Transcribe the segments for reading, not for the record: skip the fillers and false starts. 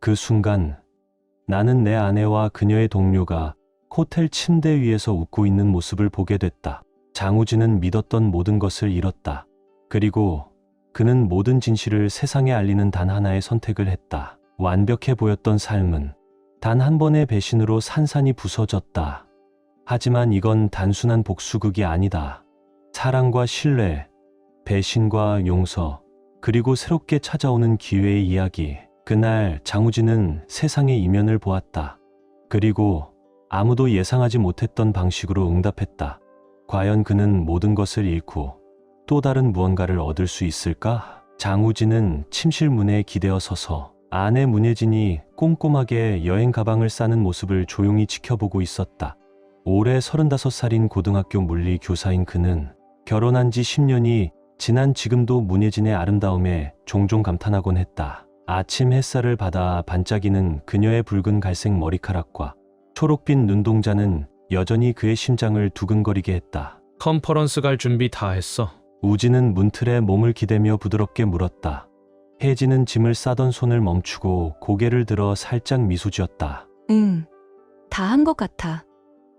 그 순간 나는 내 아내와 그녀의 동료가 호텔 침대 위에서 웃고 있는 모습을 보게 됐다. 장우진은 믿었던 모든 것을 잃었다. 그리고 그는 모든 진실을 세상에 알리는 단 하나의 선택을 했다. 완벽해 보였던 삶은 단 한 번의 배신으로 산산이 부서졌다. 하지만 이건 단순한 복수극이 아니다. 사랑과 신뢰, 배신과 용서, 그리고 새롭게 찾아오는 기회의 이야기. 그날 장우진은 세상의 이면을 보았다. 그리고 아무도 예상하지 못했던 방식으로 응답했다. 과연 그는 모든 것을 잃고 또 다른 무언가를 얻을 수 있을까? 장우진은 침실 문에 기대어 서서 아내 문예진이 꼼꼼하게 여행 가방을 싸는 모습을 조용히 지켜보고 있었다. 올해 35살인 고등학교 물리 교사인 그는 결혼한 지 10년이 지난 지금도 문예진의 아름다움에 종종 감탄하곤 했다. 아침 햇살을 받아 반짝이는 그녀의 붉은 갈색 머리카락과 초록빛 눈동자는 여전히 그의 심장을 두근거리게 했다. 컨퍼런스 갈 준비 다 했어? 우진은 문틀에 몸을 기대며 부드럽게 물었다. 혜진은 짐을 싸던 손을 멈추고 고개를 들어 살짝 미소 지었다. 응, 다 한 것 같아.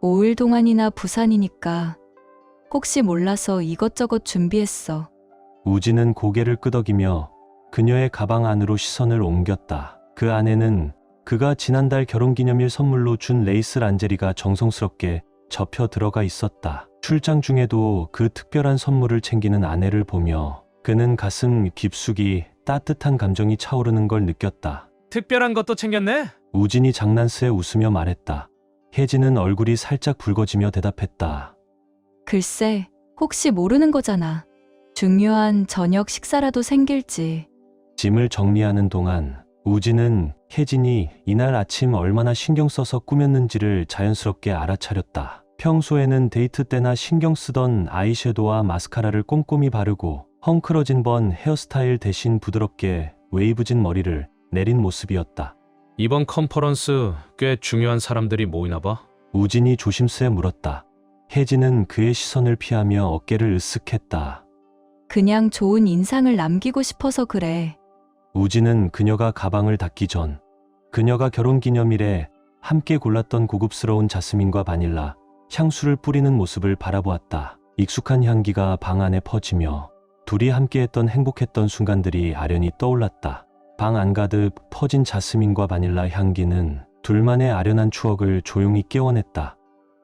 5일 동안이나 부산이니까 혹시 몰라서 이것저것 준비했어. 우진은 고개를 끄덕이며 그녀의 가방 안으로 시선을 옮겼다. 그 안에는 그가 지난달 결혼기념일 선물로 준 레이스 란제리가 정성스럽게 접혀 들어가 있었다. 출장 중에도 그 특별한 선물을 챙기는 아내를 보며 그는 가슴 깊숙이 따뜻한 감정이 차오르는 걸 느꼈다. 특별한 것도 챙겼네? 우진이 장난스레 웃으며 말했다. 혜진은 얼굴이 살짝 붉어지며 대답했다. 글쎄, 혹시 모르는 거잖아. 중요한 저녁 식사라도 생길지. 짐을 정리하는 동안 우진은 혜진이 이날 아침 얼마나 신경 써서 꾸몄는지를 자연스럽게 알아차렸다. 평소에는 데이트 때나 신경 쓰던 아이섀도우와 마스카라를 꼼꼼히 바르고 헝클어진 번 헤어스타일 대신 부드럽게 웨이브진 머리를 내린 모습이었다. 이번 컨퍼런스 꽤 중요한 사람들이 모이나 봐. 우진이 조심스레 물었다. 혜진은 그의 시선을 피하며 어깨를 으쓱했다. 그냥 좋은 인상을 남기고 싶어서 그래. 우진은 그녀가 가방을 닫기 전 그녀가 결혼기념일에 함께 골랐던 고급스러운 자스민과 바닐라 향수를 뿌리는 모습을 바라보았다. 익숙한 향기가 방 안에 퍼지며 둘이 함께했던 행복했던 순간들이 아련히 떠올랐다. 방 안가득 퍼진 자스민과 바닐라 향기는 둘만의 아련한 추억을 조용히 깨워냈다.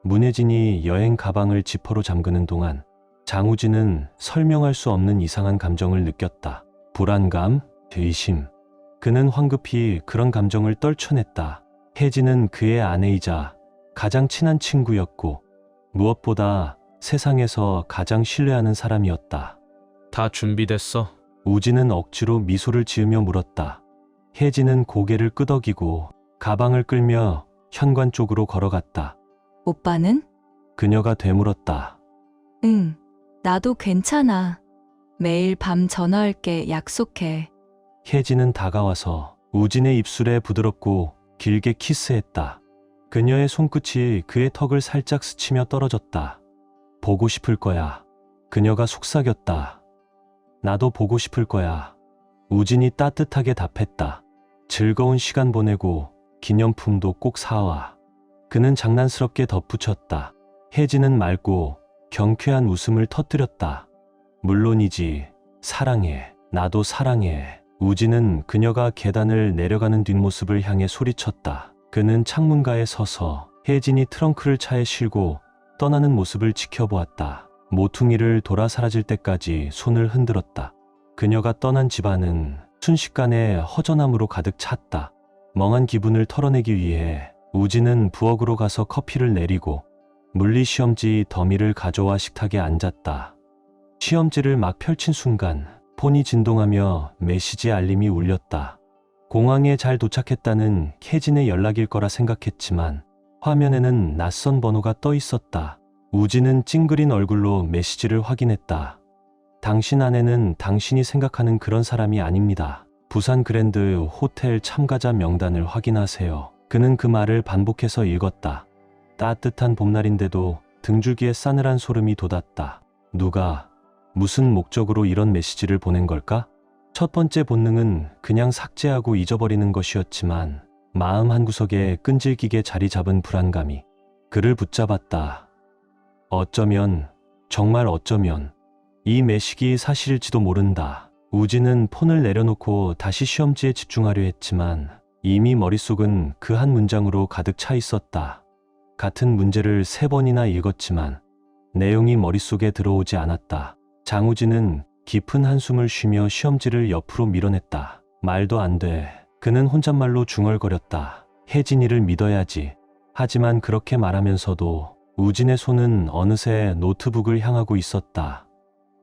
문혜진이 여행 가방을 지퍼로 잠그는 동안 장우진은 설명할 수 없는 이상한 감정을 느꼈다. 불안감, 의심. 그는 황급히 그런 감정을 떨쳐냈다. 혜진은 그의 아내이자 가장 친한 친구였고 무엇보다 세상에서 가장 신뢰하는 사람이었다. 다 준비됐어? 우진은 억지로 미소를 지으며 물었다. 혜진은 고개를 끄덕이고 가방을 끌며 현관 쪽으로 걸어갔다. 오빠는? 그녀가 되물었다. 응, 나도 괜찮아. 매일 밤 전화할게. 약속해. 혜진은 다가와서 우진의 입술에 부드럽고 길게 키스했다. 그녀의 손끝이 그의 턱을 살짝 스치며 떨어졌다. 보고 싶을 거야. 그녀가 속삭였다. 나도 보고 싶을 거야. 우진이 따뜻하게 답했다. 즐거운 시간 보내고 기념품도 꼭 사와. 그는 장난스럽게 덧붙였다. 혜진은 맑고 경쾌한 웃음을 터뜨렸다. 물론이지. 사랑해. 나도 사랑해. 우진은 그녀가 계단을 내려가는 뒷모습을 향해 소리쳤다. 그는 창문가에 서서 혜진이 트렁크를 차에 실고 떠나는 모습을 지켜보았다. 모퉁이를 돌아 사라질 때까지 손을 흔들었다. 그녀가 떠난 집안은 순식간에 허전함으로 가득 찼다. 멍한 기분을 털어내기 위해 우진은 부엌으로 가서 커피를 내리고 물리시험지 더미를 가져와 식탁에 앉았다. 시험지를 막 펼친 순간 폰이 진동하며 메시지 알림이 울렸다. 공항에 잘 도착했다는 혜진의 연락일 거라 생각했지만 화면에는 낯선 번호가 떠 있었다. 우진은 찡그린 얼굴로 메시지를 확인했다. 당신 아내는 당신이 생각하는 그런 사람이 아닙니다. 부산 그랜드 호텔 참가자 명단을 확인하세요. 그는 그 말을 반복해서 읽었다. 따뜻한 봄날인데도 등줄기에 싸늘한 소름이 돋았다. 누가 무슨 목적으로 이런 메시지를 보낸 걸까? 첫 번째 본능은 그냥 삭제하고 잊어버리는 것이었지만 마음 한구석에 끈질기게 자리 잡은 불안감이 그를 붙잡았다. 어쩌면, 정말 어쩌면 이 매식이 사실일지도 모른다. 우진은 폰을 내려놓고 다시 시험지에 집중하려 했지만 이미 머릿속은 그 한 문장으로 가득 차 있었다. 같은 문제를 3번이나 읽었지만 내용이 머릿속에 들어오지 않았다. 장우진은 깊은 한숨을 쉬며 시험지를 옆으로 밀어냈다. 말도 안 돼. 그는 혼잣말로 중얼거렸다. 혜진이를 믿어야지. 하지만 그렇게 말하면서도 우진의 손은 어느새 노트북을 향하고 있었다.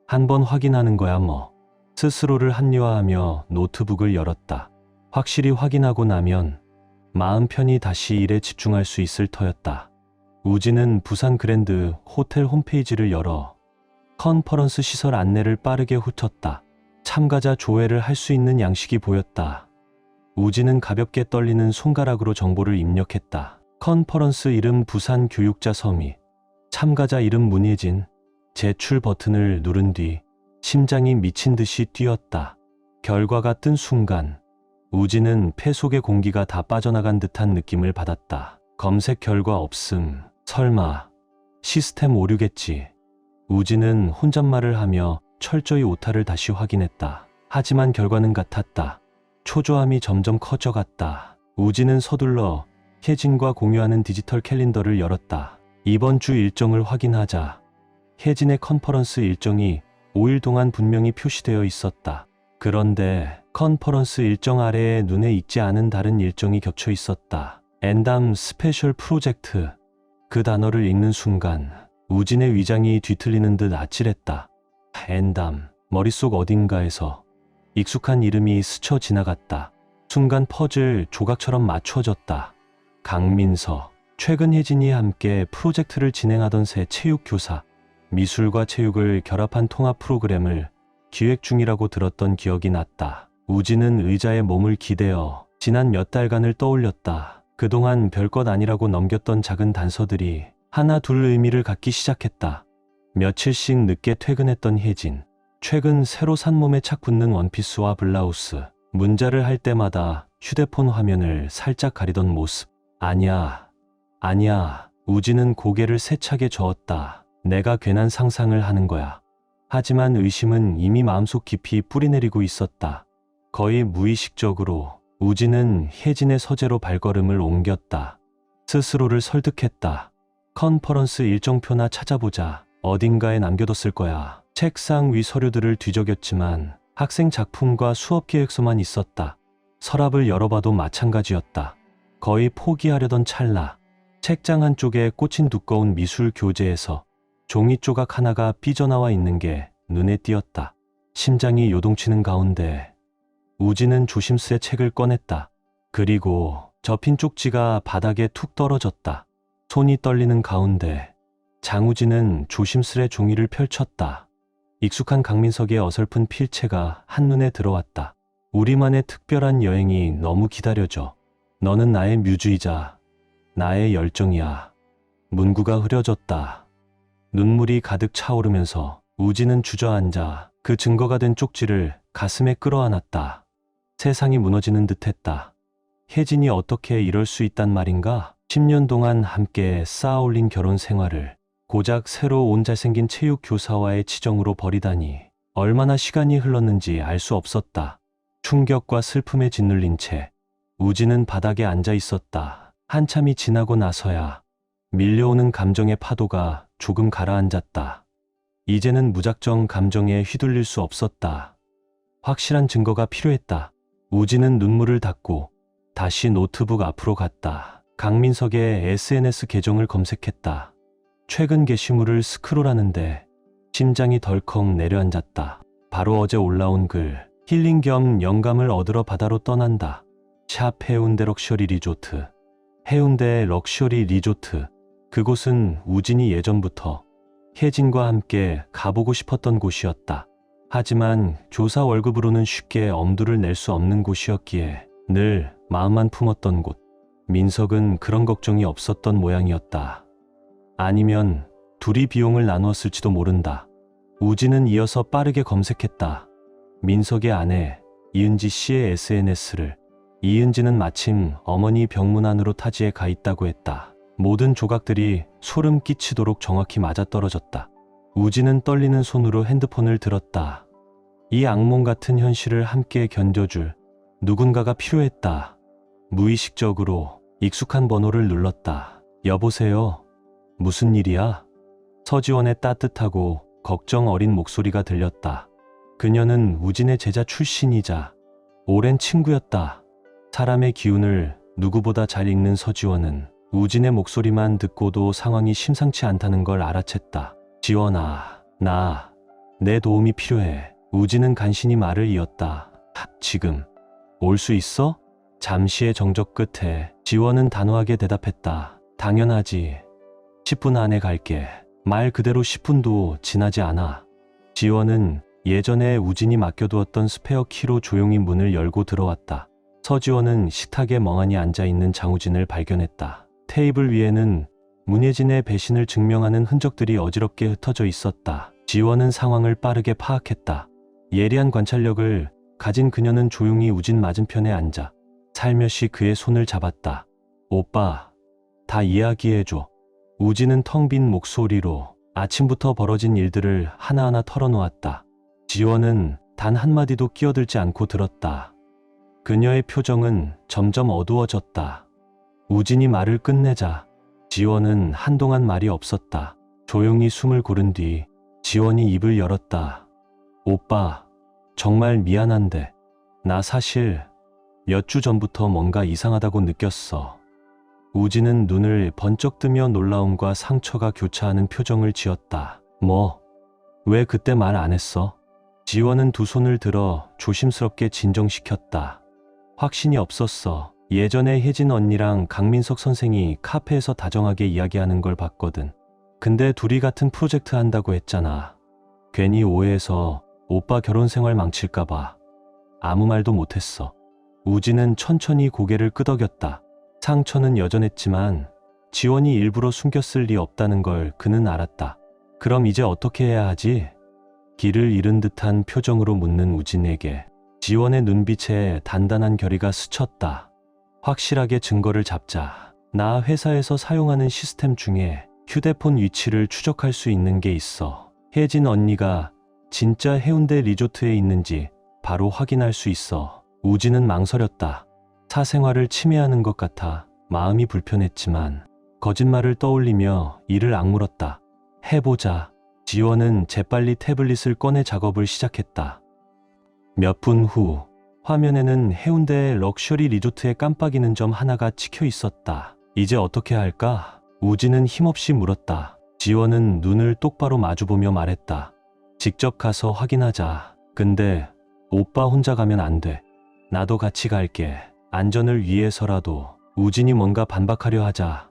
한번 확인하는 거야 뭐. 스스로를 합리화하며 노트북을 열었다. 확실히 확인하고 나면 마음 편히 다시 일에 집중할 수 있을 터였다. 우진은 부산 그랜드 호텔 홈페이지를 열어 컨퍼런스 시설 안내를 빠르게 훑었다. 참가자 조회를 할 수 있는 양식이 보였다. 우진은 가볍게 떨리는 손가락으로 정보를 입력했다. 컨퍼런스 이름 부산 교육자 서미, 참가자 이름 문예진, 제출 버튼을 누른 뒤 심장이 미친 듯이 뛰었다. 결과가 뜬 순간 우진은 폐 속의 공기가 다 빠져나간 듯한 느낌을 받았다. 검색 결과 없음. 설마 시스템 오류겠지. 우진은 혼잣말을 하며 철저히 오타를 다시 확인했다. 하지만 결과는 같았다. 초조함이 점점 커져갔다. 우진은 서둘러 혜진과 공유하는 디지털 캘린더를 열었다. 이번 주 일정을 확인하자. 혜진의 컨퍼런스 일정이 5일 동안 분명히 표시되어 있었다. 그런데 컨퍼런스 일정 아래에 눈에 익지 않은 다른 일정이 겹쳐 있었다. 엔담 스페셜 프로젝트. 그 단어를 읽는 순간 우진의 위장이 뒤틀리는 듯 아찔했다. 엔담. 머릿속 어딘가에서 익숙한 이름이 스쳐 지나갔다. 순간 퍼즐 조각처럼 맞춰졌다. 강민서. 최근 혜진이와 함께 프로젝트를 진행하던 새 체육교사. 미술과 체육을 결합한 통합 프로그램을 기획 중이라고 들었던 기억이 났다. 우진은 의자에 몸을 기대어 지난 몇 달간을 떠올렸다. 그동안 별것 아니라고 넘겼던 작은 단서들이 하나 둘 의미를 갖기 시작했다. 며칠씩 늦게 퇴근했던 혜진. 최근 새로 산 몸에 착 붙는 원피스와 블라우스. 문자를 할 때마다 휴대폰 화면을 살짝 가리던 모습. 아니야. 우진은 고개를 세차게 저었다. 내가 괜한 상상을 하는 거야. 하지만 의심은 이미 마음속 깊이 뿌리내리고 있었다. 거의 무의식적으로 우진은 혜진의 서재로 발걸음을 옮겼다. 스스로를 설득했다. 컨퍼런스 일정표나 찾아보자. 어딘가에 남겨뒀을 거야. 책상 위 서류들을 뒤적였지만 학생 작품과 수업 계획서만 있었다. 서랍을 열어봐도 마찬가지였다. 거의 포기하려던 찰나 책장 한쪽에 꽂힌 두꺼운 미술 교재에서 종이 조각 하나가 삐져나와 있는 게 눈에 띄었다. 심장이 요동치는 가운데 우진은 조심스레 책을 꺼냈다. 그리고 접힌 쪽지가 바닥에 툭 떨어졌다. 손이 떨리는 가운데 장우진은 조심스레 종이를 펼쳤다. 익숙한 강민석의 어설픈 필체가 한눈에 들어왔다. 우리만의 특별한 여행이 너무 기다려져. 너는 나의 뮤즈이자 나의 열정이야. 문구가 흐려졌다. 눈물이 가득 차오르면서 우진은 주저앉아 그 증거가 된 쪽지를 가슴에 끌어안았다. 세상이 무너지는 듯했다. 혜진이 어떻게 이럴 수 있단 말인가? 10년 동안 함께 쌓아올린 결혼 생활을 고작 새로 온 잘생긴 체육 교사와의 치정으로 버리다니 얼마나 시간이 흘렀는지 알 수 없었다. 충격과 슬픔에 짓눌린 채 우진은 바닥에 앉아 있었다. 한참이 지나고 나서야 밀려오는 감정의 파도가 조금 가라앉았다. 이제는 무작정 감정에 휘둘릴 수 없었다. 확실한 증거가 필요했다. 우진은 눈물을 닦고 다시 노트북 앞으로 갔다. 강민석의 SNS 계정을 검색했다. 최근 게시물을 스크롤하는데 심장이 덜컥 내려앉았다. 바로 어제 올라온 글. 힐링 겸 영감을 얻으러 바다로 떠난다. 샵 해운대 럭셔리 리조트. 해운대 럭셔리 리조트. 그곳은 우진이 예전부터 혜진과 함께 가보고 싶었던 곳이었다. 하지만 교사 월급으로는 쉽게 엄두를 낼 수 없는 곳이었기에 늘 마음만 품었던 곳. 민석은 그런 걱정이 없었던 모양이었다. 아니면 둘이 비용을 나누었을지도 모른다. 우진은 이어서 빠르게 검색했다. 민석의 아내 이은지 씨의 SNS를. 이은지는 마침 어머니 병문 안으로 타지에 가 있다고 했다. 모든 조각들이 소름 끼치도록 정확히 맞아떨어졌다. 우진은 떨리는 손으로 핸드폰을 들었다. 이 악몽 같은 현실을 함께 견뎌줄 누군가가 필요했다. 무의식적으로 익숙한 번호를 눌렀다. 여보세요? 무슨 일이야? 서지원의 따뜻하고 걱정 어린 목소리가 들렸다. 그녀는 우진의 제자 출신이자 오랜 친구였다. 사람의 기운을 누구보다 잘 읽는 서지원은 우진의 목소리만 듣고도 상황이 심상치 않다는 걸 알아챘다. 지원아, 내 도움이 필요해. 우진은 간신히 말을 이었다. 지금 올 수 있어? 잠시의 정적 끝에 지원은 단호하게 대답했다. 당연하지. 10분 안에 갈게. 말 그대로 10분도 지나지 않아. 지원은 예전에 우진이 맡겨두었던 스페어 키로 조용히 문을 열고 들어왔다. 서지원은 식탁에 멍하니 앉아있는 장우진을 발견했다. 테이블 위에는 문예진의 배신을 증명하는 흔적들이 어지럽게 흩어져 있었다. 지원은 상황을 빠르게 파악했다. 예리한 관찰력을 가진 그녀는 조용히 우진 맞은편에 앉아 살며시 그의 손을 잡았다. 오빠, 다 이야기해줘. 우진은 텅 빈 목소리로 아침부터 벌어진 일들을 하나하나 털어놓았다. 지원은 단 한마디도 끼어들지 않고 들었다. 그녀의 표정은 점점 어두워졌다. 우진이 말을 끝내자 지원은 한동안 말이 없었다. 조용히 숨을 고른 뒤 지원이 입을 열었다. 오빠, 정말 미안한데 나 사실 몇 주 전부터 뭔가 이상하다고 느꼈어. 우진은 눈을 번쩍 뜨며 놀라움과 상처가 교차하는 표정을 지었다. 뭐? 왜 그때 말 안 했어? 지원은 두 손을 들어 조심스럽게 진정시켰다. 확신이 없었어. 예전에 혜진 언니랑 강민석 선생이 카페에서 다정하게 이야기하는 걸 봤거든. 근데 둘이 같은 프로젝트 한다고 했잖아. 괜히 오해해서 오빠 결혼 생활 망칠까봐 아무 말도 못했어. 우진은 천천히 고개를 끄덕였다. 상처는 여전했지만 지원이 일부러 숨겼을 리 없다는 걸 그는 알았다. 그럼 이제 어떻게 해야 하지? 길을 잃은 듯한 표정으로 묻는 우진에게 지원의 눈빛에 단단한 결의가 스쳤다. 확실하게 증거를 잡자. 나 회사에서 사용하는 시스템 중에 휴대폰 위치를 추적할 수 있는 게 있어. 혜진 언니가 진짜 해운대 리조트에 있는지 바로 확인할 수 있어. 우진은 망설였다. 사생활을 침해하는 것 같아 마음이 불편했지만 거짓말을 떠올리며 이를 악물었다. 해보자. 지원은 재빨리 태블릿을 꺼내 작업을 시작했다. 몇 분 후 화면에는 해운대의 럭셔리 리조트에 깜빡이는 점 하나가 찍혀 있었다. 이제 어떻게 할까? 우진은 힘없이 물었다. 지원은 눈을 똑바로 마주보며 말했다. 직접 가서 확인하자. 근데 오빠 혼자 가면 안 돼. 나도 같이 갈게. 안전을 위해서라도. 우진이 뭔가 반박하려 하자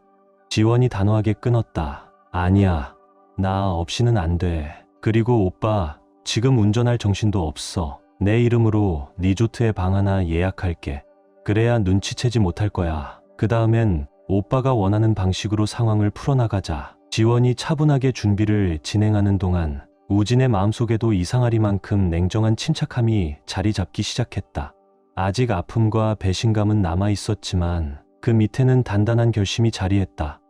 지원이 단호하게 끊었다. 아니야. 나 없이는 안 돼. 그리고 오빠 지금 운전할 정신도 없어. 내 이름으로 리조트에 방 하나 예약할게. 그래야 눈치채지 못할 거야. 그 다음엔 오빠가 원하는 방식으로 상황을 풀어나가자. 지원이 차분하게 준비를 진행하는 동안 우진의 마음속에도 이상하리만큼 냉정한 침착함이 자리 잡기 시작했다. 아직 아픔과 배신감은 남아있었지만 그 밑에는 단단한 결심이 자리했다.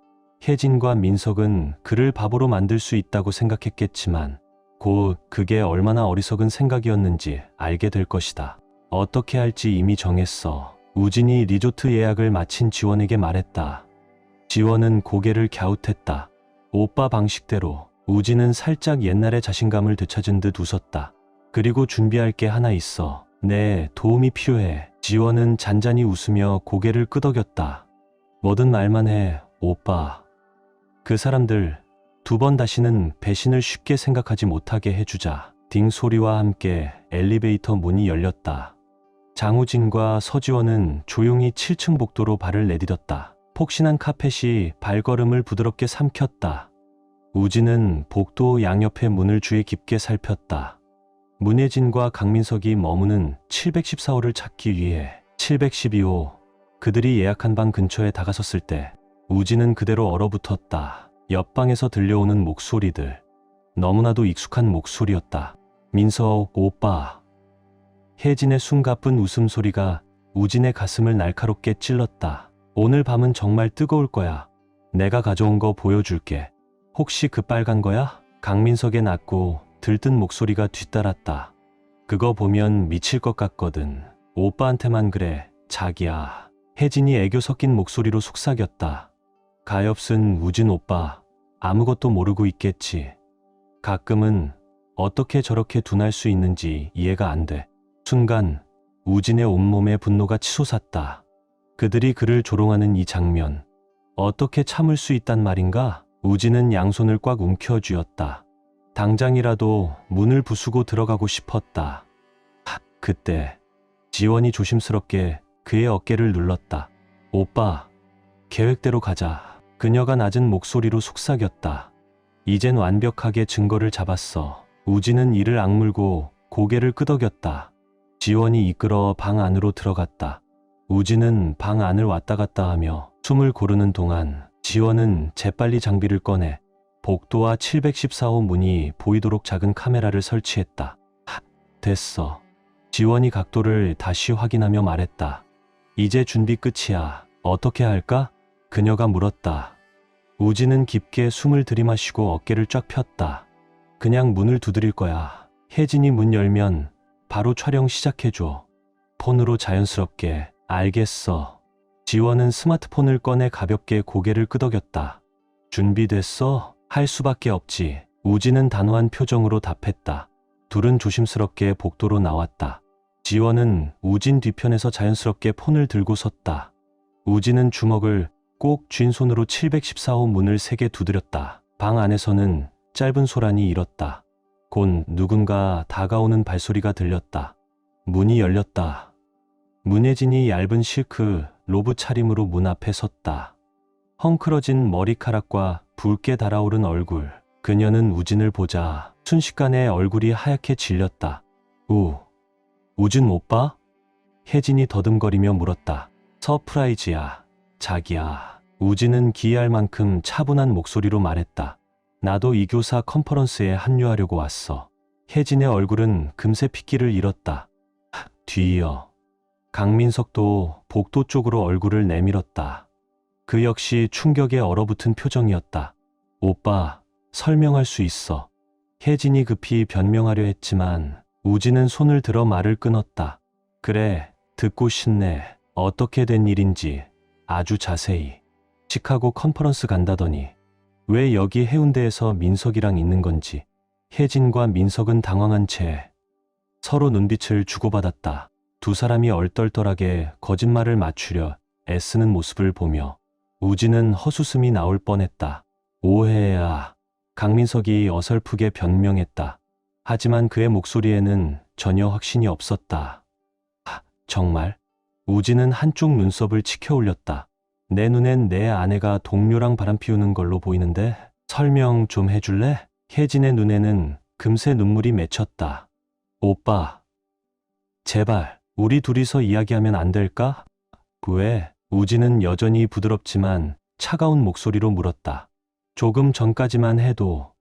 혜진과 민석은 그를 바보로 만들 수 있다고 생각했겠지만 곧 그게 얼마나 어리석은 생각이었는지 알게 될 것이다. 어떻게 할지 이미 정했어. 우진이 리조트 예약을 마친 지원에게 말했다. 지원은 고개를 갸웃했다. 오빠 방식대로. 우진은 살짝 옛날의 자신감을 되찾은 듯 웃었다. 그리고 준비할 게 하나 있어. 네, 도움이 필요해. 지원은 잔잔히 웃으며 고개를 끄덕였다. 뭐든 말만 해, 오빠. 그 사람들 두 번 다시는 배신을 쉽게 생각하지 못하게 해주자. 딩 소리와 함께 엘리베이터 문이 열렸다. 장우진과 서지원은 조용히 7층 복도로 발을 내디뎠다. 폭신한 카펫이 발걸음을 부드럽게 삼켰다. 우진은 복도 양옆의 문을 주의 깊게 살폈다. 문예진과 강민석이 머무는 714호를 찾기 위해. 712호. 그들이 예약한 방 근처에 다가섰을 때 우진은 그대로 얼어붙었다. 옆방에서 들려오는 목소리들. 너무나도 익숙한 목소리였다. 민석 오빠. 혜진의 숨가쁜 웃음소리가 우진의 가슴을 날카롭게 찔렀다. 오늘 밤은 정말 뜨거울 거야. 내가 가져온 거 보여줄게. 혹시 그 빨간 거야? 강민석의 낮고 들뜬 목소리가 뒤따랐다. 그거 보면 미칠 것 같거든. 오빠한테만 그래. 자기야. 혜진이 애교 섞인 목소리로 속삭였다. 가엾은 우진 오빠. 아무것도 모르고 있겠지. 가끔은 어떻게 저렇게 둔할 수 있는지 이해가 안 돼. 순간 우진의 온몸에 분노가 치솟았다. 그들이 그를 조롱하는 이 장면. 어떻게 참을 수 있단 말인가? 우진은 양손을 꽉 움켜쥐었다. 당장이라도 문을 부수고 들어가고 싶었다. 그때 지원이 조심스럽게 그의 어깨를 눌렀다. 오빠, 계획대로 가자. 그녀가 낮은 목소리로 속삭였다. 이젠 완벽하게 증거를 잡았어. 우진은 이를 악물고 고개를 끄덕였다. 지원이 이끌어 방 안으로 들어갔다. 우진은 방 안을 왔다 갔다 하며 숨을 고르는 동안 지원은 재빨리 장비를 꺼내 복도와 714호 문이 보이도록 작은 카메라를 설치했다. 됐어. 지원이 각도를 다시 확인하며 말했다. 이제 준비 끝이야. 어떻게 할까? 그녀가 물었다. 우진은 깊게 숨을 들이마시고 어깨를 쫙 폈다. 그냥 문을 두드릴 거야. 혜진이 문 열면 바로 촬영 시작해줘. 폰으로 자연스럽게. 알겠어. 지원은 스마트폰을 꺼내 가볍게 고개를 끄덕였다. 준비됐어? 할 수밖에 없지. 우진은 단호한 표정으로 답했다. 둘은 조심스럽게 복도로 나왔다. 지원은 우진 뒤편에서 자연스럽게 폰을 들고 섰다. 우진은 주먹을 꼭 쥔 손으로 714호 문을 세게 두드렸다. 방 안에서는 짧은 소란이 일었다. 곧 누군가 다가오는 발소리가 들렸다. 문이 열렸다. 문혜진이 얇은 실크 로브 차림으로 문 앞에 섰다. 헝클어진 머리카락과 붉게 달아오른 얼굴. 그녀는 우진을 보자 순식간에 얼굴이 하얗게 질렸다. 우진 오빠? 혜진이 더듬거리며 물었다. 서프라이즈야. 자기야. 우진은 기이할 만큼 차분한 목소리로 말했다. 나도 이 교사 컨퍼런스에 합류하려고 왔어. 혜진의 얼굴은 금세 핏기를 잃었다. 뒤이어. 강민석도 복도 쪽으로 얼굴을 내밀었다. 그 역시 충격에 얼어붙은 표정이었다. 오빠, 설명할 수 있어. 혜진이 급히 변명하려 했지만 우진은 손을 들어 말을 끊었다. 그래, 듣고 싶네. 어떻게 된 일인지 아주 자세히. 시카고 컨퍼런스 간다더니 왜 여기 해운대에서 민석이랑 있는 건지. 혜진과 민석은 당황한 채 서로 눈빛을 주고받았다. 두 사람이 얼떨떨하게 거짓말을 맞추려 애쓰는 모습을 보며 우진은 헛웃음이 나올 뻔했다. 오해야. 강민석이 어설프게 변명했다. 하지만 그의 목소리에는 전혀 확신이 없었다. 정말? 우진은 한쪽 눈썹을 치켜 올렸다. 내 눈엔 내 아내가 동료랑 바람 피우는 걸로 보이는데 설명 좀 해줄래? 혜진의 눈에는 금세 눈물이 맺혔다. 오빠, 제발 우리 둘이서 이야기하면 안 될까? 왜? 우진은 여전히 부드럽지만 차가운 목소리로 물었다. 조금 전까지만 해도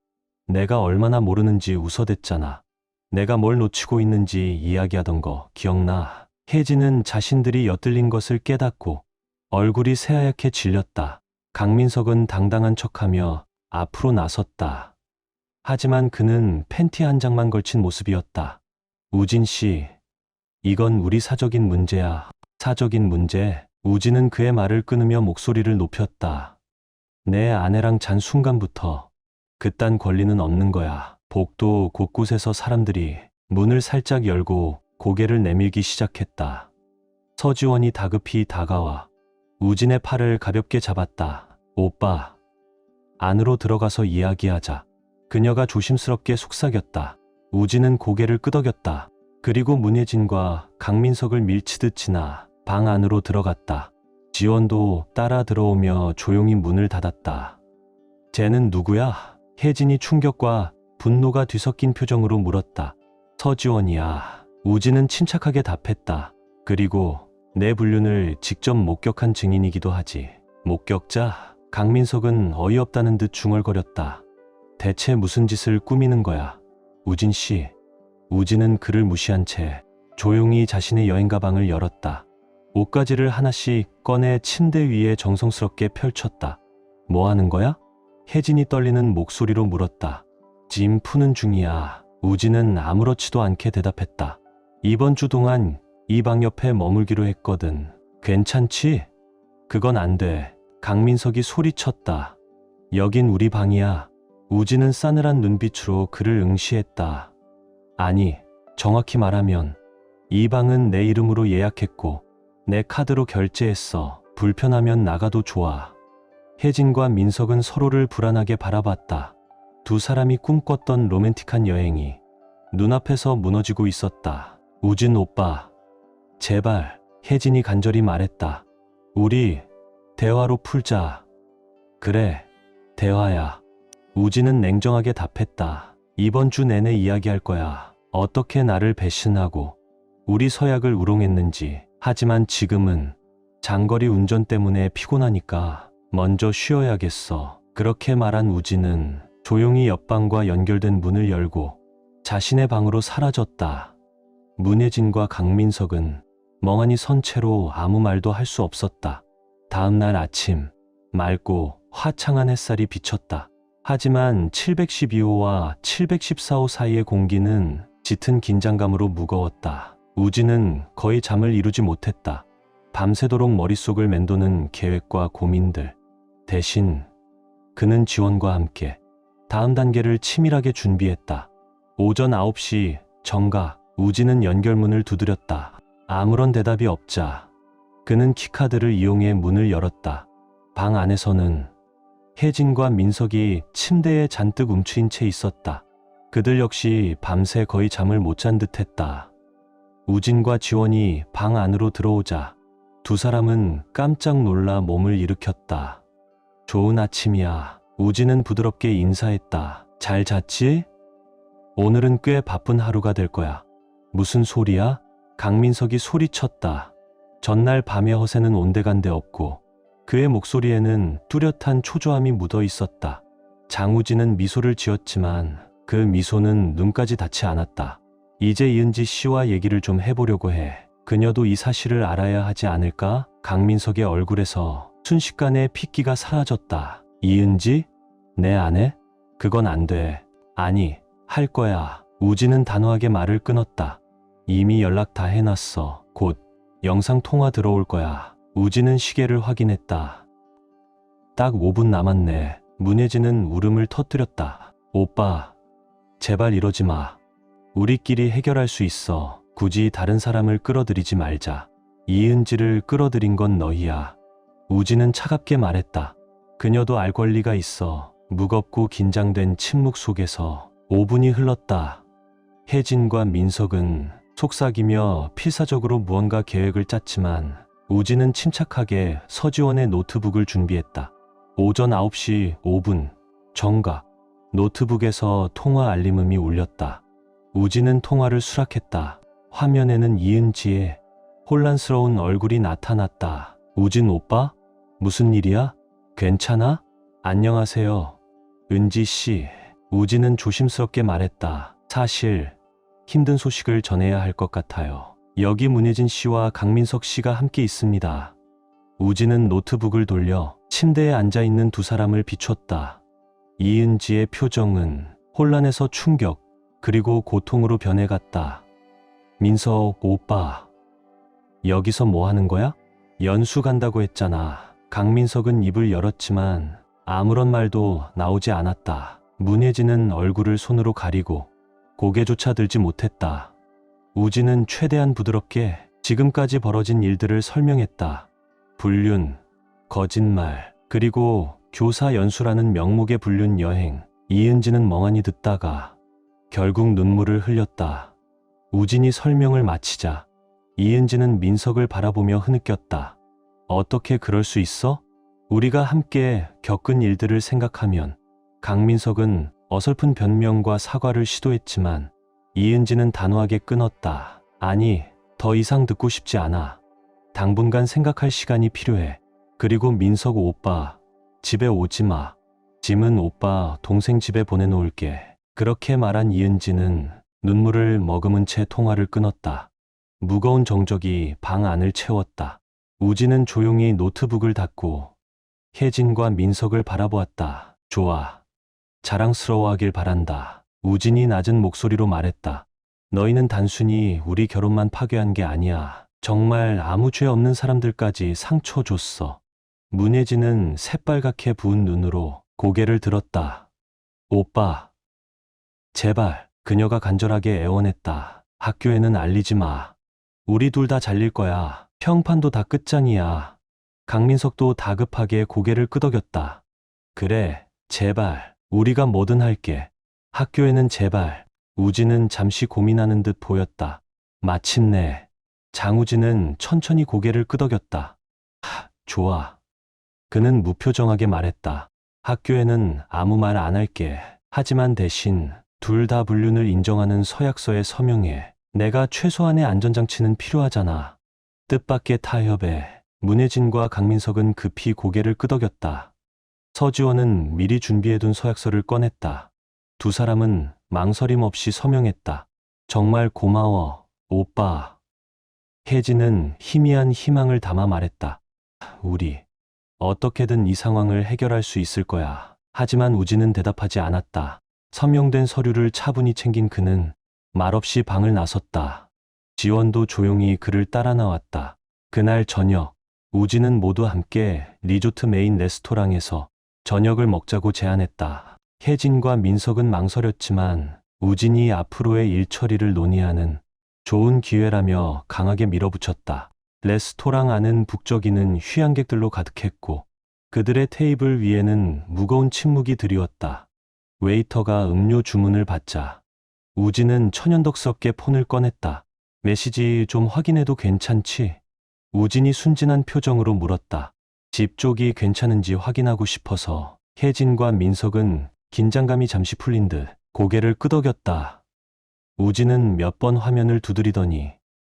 내가 얼마나 모르는지 웃어댔잖아. 내가 뭘 놓치고 있는지 이야기하던 거 기억나? 혜진은 자신들이 엿들린 것을 깨닫고 얼굴이 새하얗게 질렸다. 강민석은 당당한 척하며 앞으로 나섰다. 하지만 그는 팬티 한 장만 걸친 모습이었다. 우진 씨, 이건 우리 사적인 문제야. 사적인 문제? 우진은 그의 말을 끊으며 목소리를 높였다. 내 아내랑 잔 순간부터 그딴 권리는 없는 거야. 복도 곳곳에서 사람들이 문을 살짝 열고 고개를 내밀기 시작했다. 서지원이 다급히 다가와 우진의 팔을 가볍게 잡았다. 오빠, 안으로 들어가서 이야기하자. 그녀가 조심스럽게 속삭였다. 우진은 고개를 끄덕였다. 그리고 문혜진과 강민석을 밀치듯 지나 방 안으로 들어갔다. 지원도 따라 들어오며 조용히 문을 닫았다. 쟤는 누구야? 혜진이 충격과 분노가 뒤섞인 표정으로 물었다. 서지원이야. 우진은 침착하게 답했다. 그리고 내 불륜을 직접 목격한 증인이기도 하지. 목격자? 강민석은 어이없다는 듯 중얼거렸다. 대체 무슨 짓을 꾸미는 거야? 우진 씨. 우진은 그를 무시한 채 조용히 자신의 여행 가방을 열었다. 옷가지를 하나씩 꺼내 침대 위에 정성스럽게 펼쳤다. 뭐 하는 거야? 혜진이 떨리는 목소리로 물었다. 짐 푸는 중이야. 우진은 아무렇지도 않게 대답했다. 이번 주 동안 이 방 옆에 머물기로 했거든. 괜찮지? 그건 안 돼. 강민석이 소리쳤다. 여긴 우리 방이야. 우진은 싸늘한 눈빛으로 그를 응시했다. 아니, 정확히 말하면 이 방은 내 이름으로 예약했고 내 카드로 결제했어. 불편하면 나가도 좋아. 혜진과 민석은 서로를 불안하게 바라봤다. 두 사람이 꿈꿨던 로맨틱한 여행이 눈앞에서 무너지고 있었다. 우진 오빠, 제발, 혜진이 간절히 말했다. 우리 대화로 풀자. 그래, 대화야. 우진은 냉정하게 답했다. 이번 주 내내 이야기할 거야. 어떻게 나를 배신하고 우리 서약을 우롱했는지. 하지만 지금은 장거리 운전 때문에 피곤하니까 먼저 쉬어야겠어. 그렇게 말한 우진은 조용히 옆방과 연결된 문을 열고 자신의 방으로 사라졌다. 문혜진과 강민석은 멍하니 선 채로 아무 말도 할 수 없었다. 다음 날 아침, 맑고 화창한 햇살이 비쳤다. 하지만 712호와 714호 사이의 공기는 짙은 긴장감으로 무거웠다. 우진은 거의 잠을 이루지 못했다. 밤새도록 머릿속을 맴도는 계획과 고민들. 대신 그는 지원과 함께 다음 단계를 치밀하게 준비했다. 오전 9시 정각, 우진은 연결문을 두드렸다. 아무런 대답이 없자 그는 키카드를 이용해 문을 열었다. 방 안에서는 혜진과 민석이 침대에 잔뜩 움츠린 채 있었다. 그들 역시 밤새 거의 잠을 못 잔 듯했다. 우진과 지원이 방 안으로 들어오자 두 사람은 깜짝 놀라 몸을 일으켰다. 좋은 아침이야. 우진은 부드럽게 인사했다. 잘 잤지? 오늘은 꽤 바쁜 하루가 될 거야. 무슨 소리야? 강민석이 소리쳤다. 전날 밤의 허세는 온데간데 없고 그의 목소리에는 뚜렷한 초조함이 묻어 있었다. 장우진은 미소를 지었지만 그 미소는 눈까지 닿지 않았다. 이제 이은지 씨와 얘기를 좀 해보려고 해. 그녀도 이 사실을 알아야 하지 않을까? 강민석의 얼굴에서 순식간에 핏기가 사라졌다. 이은지? 내 아내? 그건 안 돼. 아니, 할 거야. 우진은 단호하게 말을 끊었다. 이미 연락 다 해놨어. 곧 영상 통화 들어올 거야. 우진은 시계를 확인했다. 딱 5분 남았네. 문혜진은 울음을 터뜨렸다. 오빠, 제발 이러지 마. 우리끼리 해결할 수 있어. 굳이 다른 사람을 끌어들이지 말자. 이은지를 끌어들인 건 너희야. 우진은 차갑게 말했다. 그녀도 알 권리가 있어. 무겁고 긴장된 침묵 속에서 5분이 흘렀다. 혜진과 민석은 속삭이며 필사적으로 무언가 계획을 짰지만 우진은 침착하게 서지원의 노트북을 준비했다. 오전 9시 5분 정각, 노트북에서 통화 알림음이 울렸다. 우진은 통화를 수락했다. 화면에는 이은지의 혼란스러운 얼굴이 나타났다. 우진 오빠? 무슨 일이야? 괜찮아? 안녕하세요. 은지 씨. 우진은 조심스럽게 말했다. 사실 힘든 소식을 전해야 할 것 같아요. 여기 문혜진 씨와 강민석 씨가 함께 있습니다. 우진은 노트북을 돌려 침대에 앉아있는 두 사람을 비췄다. 이은지의 표정은 혼란에서 충격, 그리고 고통으로 변해갔다. 민석 오빠, 여기서 뭐 하는 거야? 연수 간다고 했잖아. 강민석은 입을 열었지만 아무런 말도 나오지 않았다. 문혜진은 얼굴을 손으로 가리고 고개조차 들지 못했다. 우진은 최대한 부드럽게 지금까지 벌어진 일들을 설명했다. 불륜, 거짓말, 그리고 교사 연수라는 명목의 불륜 여행. 이은지는 멍하니 듣다가 결국 눈물을 흘렸다. 우진이 설명을 마치자 이은지는 민석을 바라보며 흐느꼈다. 어떻게 그럴 수 있어? 우리가 함께 겪은 일들을 생각하면. 강민석은 어설픈 변명과 사과를 시도했지만 이은지는 단호하게 끊었다. 아니, 더 이상 듣고 싶지 않아. 당분간 생각할 시간이 필요해. 그리고 민석 오빠, 집에 오지 마. 짐은 오빠 동생 집에 보내놓을게. 그렇게 말한 이은지는 눈물을 머금은 채 통화를 끊었다. 무거운 정적이 방 안을 채웠다. 우진은 조용히 노트북을 닫고 혜진과 민석을 바라보았다. 좋아. 자랑스러워하길 바란다. 우진이 낮은 목소리로 말했다. 너희는 단순히 우리 결혼만 파괴한 게 아니야. 정말 아무 죄 없는 사람들까지 상처 줬어. 문혜진은 새빨갛게 부은 눈으로 고개를 들었다. 오빠. 제발. 그녀가 간절하게 애원했다. 학교에는 알리지 마. 우리 둘 다 잘릴 거야. 평판도 다 끝장이야. 강민석도 다급하게 고개를 끄덕였다. 그래, 제발. 우리가 뭐든 할게. 학교에는 제발. 우진은 잠시 고민하는 듯 보였다. 마침내 장우진은 천천히 고개를 끄덕였다. 좋아. 그는 무표정하게 말했다. 학교에는 아무 말 안 할게. 하지만 대신 둘 다 불륜을 인정하는 서약서에 서명해. 내가 최소한의 안전장치는 필요하잖아. 뜻밖의 타협에 문혜진과 강민석은 급히 고개를 끄덕였다. 서지원은 미리 준비해둔 서약서를 꺼냈다. 두 사람은 망설임 없이 서명했다. 정말 고마워, 오빠. 혜진은 희미한 희망을 담아 말했다. 우리 어떻게든 이 상황을 해결할 수 있을 거야. 하지만 우진은 대답하지 않았다. 서명된 서류를 차분히 챙긴 그는 말없이 방을 나섰다. 지원도 조용히 그를 따라 나왔다. 그날 저녁, 우진은 모두 함께 리조트 메인 레스토랑에서 저녁을 먹자고 제안했다. 혜진과 민석은 망설였지만 우진이 앞으로의 일 처리를 논의하는 좋은 기회라며 강하게 밀어붙였다. 레스토랑 안은 북적이는 휴양객들로 가득했고 그들의 테이블 위에는 무거운 침묵이 드리웠다. 웨이터가 음료 주문을 받자 우진은 천연덕스럽게 폰을 꺼냈다. 메시지 좀 확인해도 괜찮지? 우진이 순진한 표정으로 물었다. 집 쪽이 괜찮은지 확인하고 싶어서. 혜진과 민석은 긴장감이 잠시 풀린 듯 고개를 끄덕였다. 우진은 몇 번 화면을 두드리더니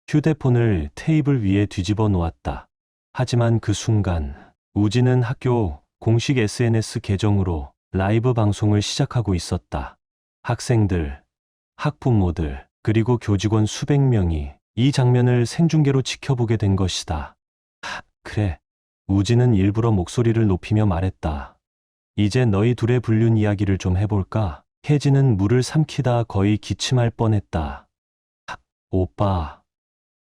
휴대폰을 테이블 위에 뒤집어 놓았다. 하지만 그 순간 우진은 학교 공식 SNS 계정으로 라이브 방송을 시작하고 있었다. 학생들, 학부모들, 그리고 교직원 수백 명이 이 장면을 생중계로 지켜보게 된 것이다. 그래. 우진은 일부러 목소리를 높이며 말했다. 이제 너희 둘의 불륜 이야기를 좀 해볼까? 혜진은 물을 삼키다 거의 기침할 뻔했다. 오빠.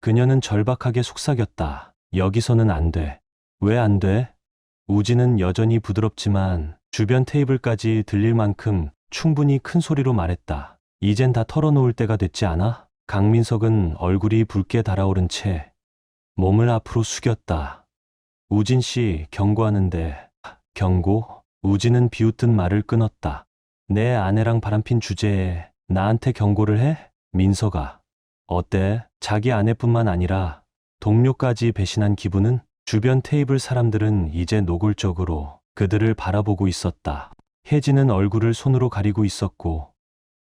그녀는 절박하게 속삭였다. 여기서는 안 돼. 왜 안 돼? 우진은 여전히 부드럽지만 주변 테이블까지 들릴 만큼 충분히 큰 소리로 말했다. 이젠 다 털어놓을 때가 됐지 않아? 강민석은 얼굴이 붉게 달아오른 채 몸을 앞으로 숙였다. 우진 씨 경고하는데. 경고? 우진은 비웃듯 말을 끊었다. 내 아내랑 바람핀 주제에 나한테 경고를 해? 민석아. 어때? 자기 아내뿐만 아니라 동료까지 배신한 기분은? 주변 테이블 사람들은 이제 노골적으로 그들을 바라보고 있었다. 혜진은 얼굴을 손으로 가리고 있었고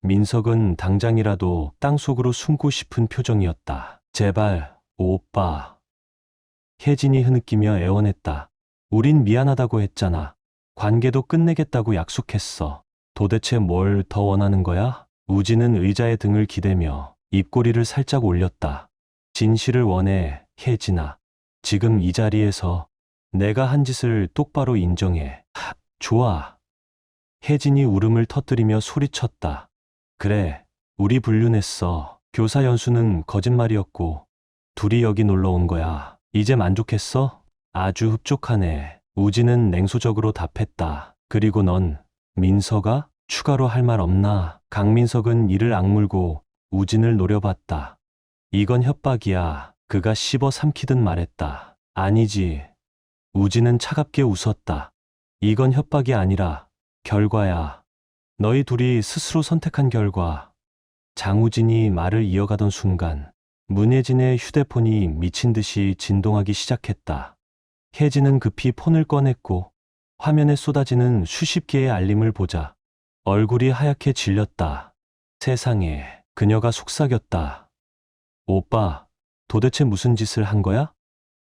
민석은 당장이라도 땅속으로 숨고 싶은 표정이었다. 제발, 오빠. 혜진이 흐느끼며 애원했다. 우린 미안하다고 했잖아. 관계도 끝내겠다고 약속했어. 도대체 뭘 더 원하는 거야? 우진은 의자에 등을 기대며 입꼬리를 살짝 올렸다. 진실을 원해, 혜진아. 지금 이 자리에서 내가 한 짓을 똑바로 인정해. 좋아. 혜진이 울음을 터뜨리며 소리쳤다. 그래, 우리 불륜했어. 교사 연수는 거짓말이었고 둘이 여기 놀러 온 거야. 이제 만족했어? 아주 흡족하네. 우진은 냉소적으로 답했다. 그리고 넌, 민석아? 추가로 할 말 없나? 강민석은 이를 악물고 우진을 노려봤다. 이건 협박이야. 그가 씹어 삼키듯 말했다. 아니지. 우진은 차갑게 웃었다. 이건 협박이 아니라 결과야. 너희 둘이 스스로 선택한 결과. 장우진이 말을 이어가던 순간 문혜진의 휴대폰이 미친 듯이 진동하기 시작했다. 혜진은 급히 폰을 꺼냈고 화면에 쏟아지는 수십 개의 알림을 보자 얼굴이 하얗게 질렸다. 세상에, 그녀가 속삭였다. 오빠, 도대체 무슨 짓을 한 거야?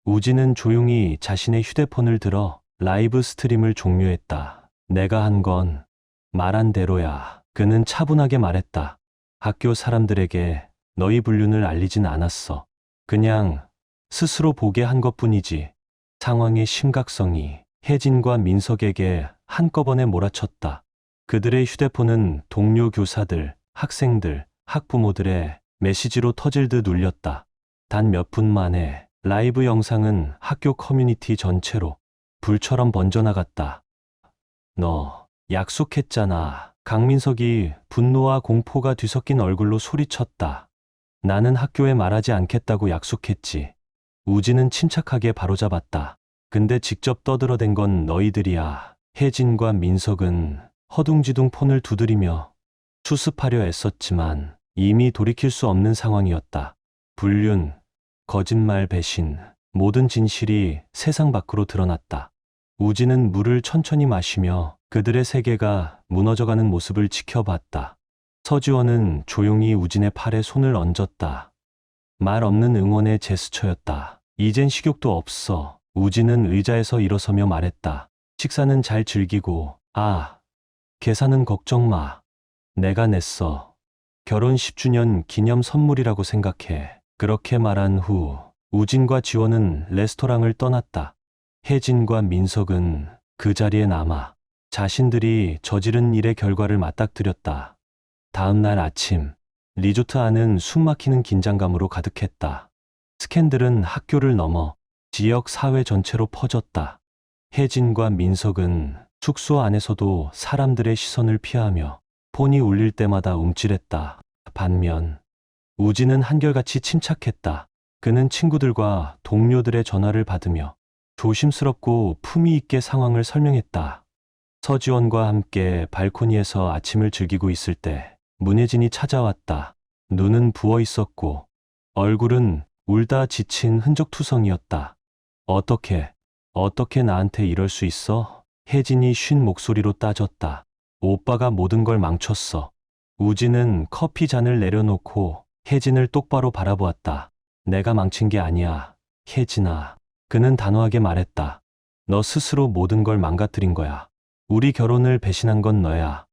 우진은 조용히 자신의 휴대폰을 들어 라이브 스트림을 종료했다. 내가 한 건 말한 대로야. 그는 차분하게 말했다. 학교 사람들에게 너희 불륜을 알리진 않았어. 그냥 스스로 보게 한 것뿐이지. 상황의 심각성이 혜진과 민석에게 한꺼번에 몰아쳤다. 그들의 휴대폰은 동료 교사들, 학생들, 학부모들의 메시지로 터질 듯 울렸다. 단 몇 분 만에 라이브 영상은 학교 커뮤니티 전체로 불처럼 번져나갔다. 너 약속했잖아. 강민석이 분노와 공포가 뒤섞인 얼굴로 소리쳤다. 나는 학교에 말하지 않겠다고 약속했지. 우진은 침착하게 바로잡았다. 근데 직접 떠들어댄 건 너희들이야. 혜진과 민석은 허둥지둥 폰을 두드리며 수습하려 애썼지만 이미 돌이킬 수 없는 상황이었다. 불륜, 거짓말, 배신, 모든 진실이 세상 밖으로 드러났다. 우진은 물을 천천히 마시며 그들의 세계가 무너져가는 모습을 지켜봤다. 서지원은 조용히 우진의 팔에 손을 얹었다. 말 없는 응원의 제스처였다. 이젠 식욕도 없어. 우진은 의자에서 일어서며 말했다. 식사는 잘 즐기고, 계산은 걱정 마. 내가 냈어. 결혼 10주년 기념 선물이라고 생각해. 그렇게 말한 후 우진과 지원은 레스토랑을 떠났다. 혜진과 민석은 그 자리에 남아 자신들이 저지른 일의 결과를 맞닥뜨렸다. 다음 날 아침, 리조트 안은 숨막히는 긴장감으로 가득했다. 스캔들은 학교를 넘어 지역 사회 전체로 퍼졌다. 혜진과 민석은 숙소 안에서도 사람들의 시선을 피하며 폰이 울릴 때마다 움찔했다. 반면 우진은 한결같이 침착했다. 그는 친구들과 동료들의 전화를 받으며 조심스럽고 품위 있게 상황을 설명했다. 서지원과 함께 발코니에서 아침을 즐기고 있을 때 문혜진이 찾아왔다. 눈은 부어 있었고 얼굴은 울다 지친 흔적투성이었다. 어떻게 나한테 이럴 수 있어? 혜진이 쉰 목소리로 따졌다. 오빠가 모든 걸 망쳤어. 우진은 커피 잔을 내려놓고 혜진을 똑바로 바라보았다. 내가 망친 게 아니야, 혜진아. 그는 단호하게 말했다. 너 스스로 모든 걸 망가뜨린 거야. 우리 결혼을 배신한 건 너야.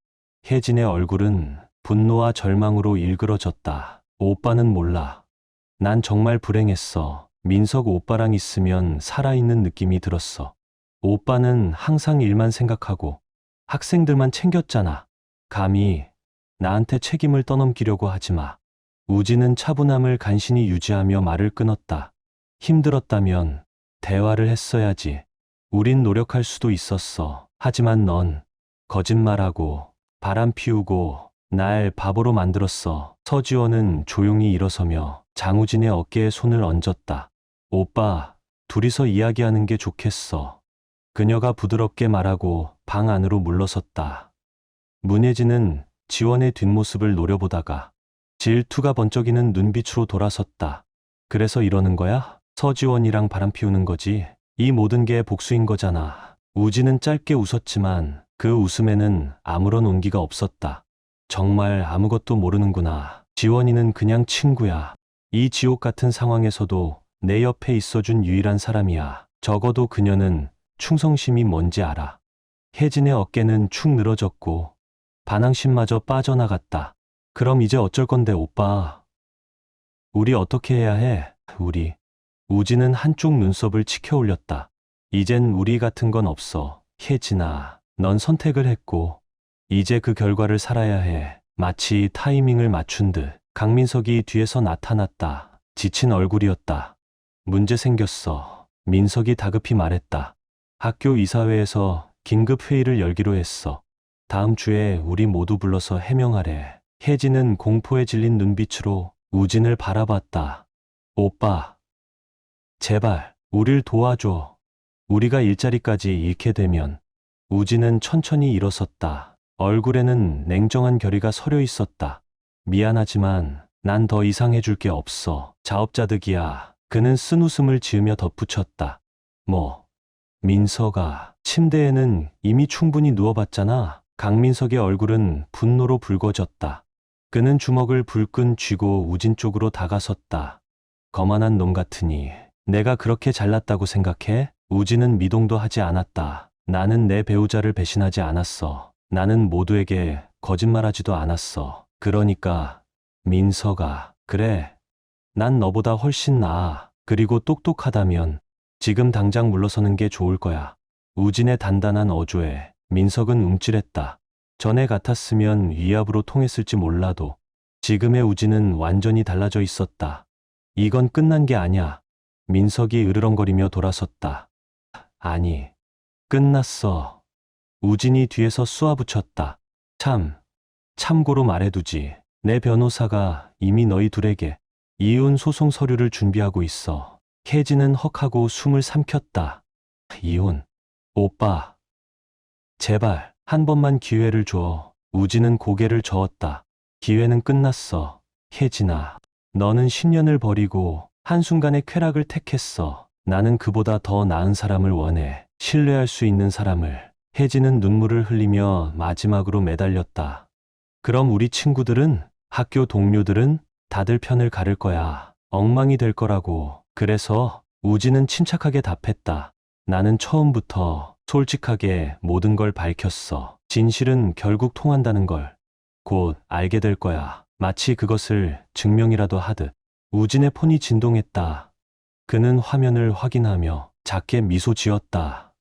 혜진의 얼굴은 분노와 절망으로 일그러졌다. 오빠는 몰라. 난 정말 불행했어. 민석 오빠랑 있으면 살아있는 느낌이 들었어. 오빠는 항상 일만 생각하고 학생들만 챙겼잖아. 감히 나한테 책임을 떠넘기려고 하지 마. 우진은 차분함을 간신히 유지하며 말을 끊었다. 힘들었다면 대화를 했어야지. 우린 노력할 수도 있었어. 하지만 넌 거짓말하고 바람 피우고 날 바보로 만들었어. 서지원은 조용히 일어서며 장우진의 어깨에 손을 얹었다. 오빠, 둘이서 이야기하는 게 좋겠어. 그녀가 부드럽게 말하고 방 안으로 물러섰다. 문혜진은 지원의 뒷모습을 노려보다가 질투가 번쩍이는 눈빛으로 돌아섰다. 그래서 이러는 거야? 서지원이랑 바람 피우는 거지? 이 모든 게 복수인 거잖아. 우진은 짧게 웃었지만 그 웃음에는 아무런 온기가 없었다. 정말 아무것도 모르는구나. 지원이는 그냥 친구야. 이 지옥 같은 상황에서도 내 옆에 있어준 유일한 사람이야. 적어도 그녀는 충성심이 뭔지 알아. 혜진의 어깨는 축 늘어졌고 반항심마저 빠져나갔다. 그럼 이제 어쩔 건데 오빠. 우리 어떻게 해야 해? 우리. 우진은 한쪽 눈썹을 치켜 올렸다. 이젠 우리 같은 건 없어. 혜진아, 넌 선택을 했고 이제 그 결과를 살아야 해. 마치 타이밍을 맞춘 듯 강민석이 뒤에서 나타났다. 지친 얼굴이었다. 문제 생겼어. 민석이 다급히 말했다. 학교 이사회에서 긴급 회의를 열기로 했어. 다음 주에 우리 모두 불러서 해명하래. 혜진은 공포에 질린 눈빛으로 우진을 바라봤다. 오빠, 제발 우릴 도와줘. 우리가 일자리까지 잃게 되면. 우진은 천천히 일어섰다. 얼굴에는 냉정한 결의가 서려 있었다. 미안하지만 난 더 이상 해줄 게 없어. 자업자득이야. 그는 쓴웃음을 지으며 덧붙였다. 민석아, 침대에는 이미 충분히 누워봤잖아. 강민석의 얼굴은 분노로 붉어졌다. 그는 주먹을 불끈 쥐고 우진 쪽으로 다가섰다. 거만한 놈 같으니 내가 그렇게 잘났다고 생각해? 우진은 미동도 하지 않았다. 나는 내 배우자를 배신하지 않았어. 나는 모두에게 거짓말하지도 않았어. 그러니까 민석아, 그래. 난 너보다 훨씬 나아. 그리고 똑똑하다면 지금 당장 물러서는 게 좋을 거야. 우진의 단단한 어조에 민석은 움찔했다. 전에 같았으면 위압으로 통했을지 몰라도 지금의 우진은 완전히 달라져 있었다. 이건 끝난 게 아니야. 민석이 으르렁거리며 돌아섰다. 아니, 끝났어. 우진이 뒤에서 쏘아붙였다. 참고로 말해두지. 내 변호사가 이미 너희 둘에게 이혼 소송 서류를 준비하고 있어. 혜진은 헉하고 숨을 삼켰다. 이혼? 오빠. 제발 한 번만 기회를 줘. 우진은 고개를 저었다. 기회는 끝났어. 혜진아, 너는 10년을 버리고 한순간의 쾌락을 택했어. 나는 그보다 더 나은 사람을 원해. 신뢰할 수 있는 사람을. 혜진은 눈물을 흘리며 마지막으로 매달렸다. 그럼 우리 친구들은? 학교 동료들은? 다들 편을 가를 거야. 엉망이 될 거라고. 그래서 우진은 침착하게 답했다. 나는 처음부터 솔직하게 모든 걸 밝혔어. 진실은 결국 통한다는 걸 곧 알게 될 거야. 마치 그것을 증명이라도 하듯. 우진의 폰이 진동했다. 그는 화면을 확인하며 작게 미소 지었다.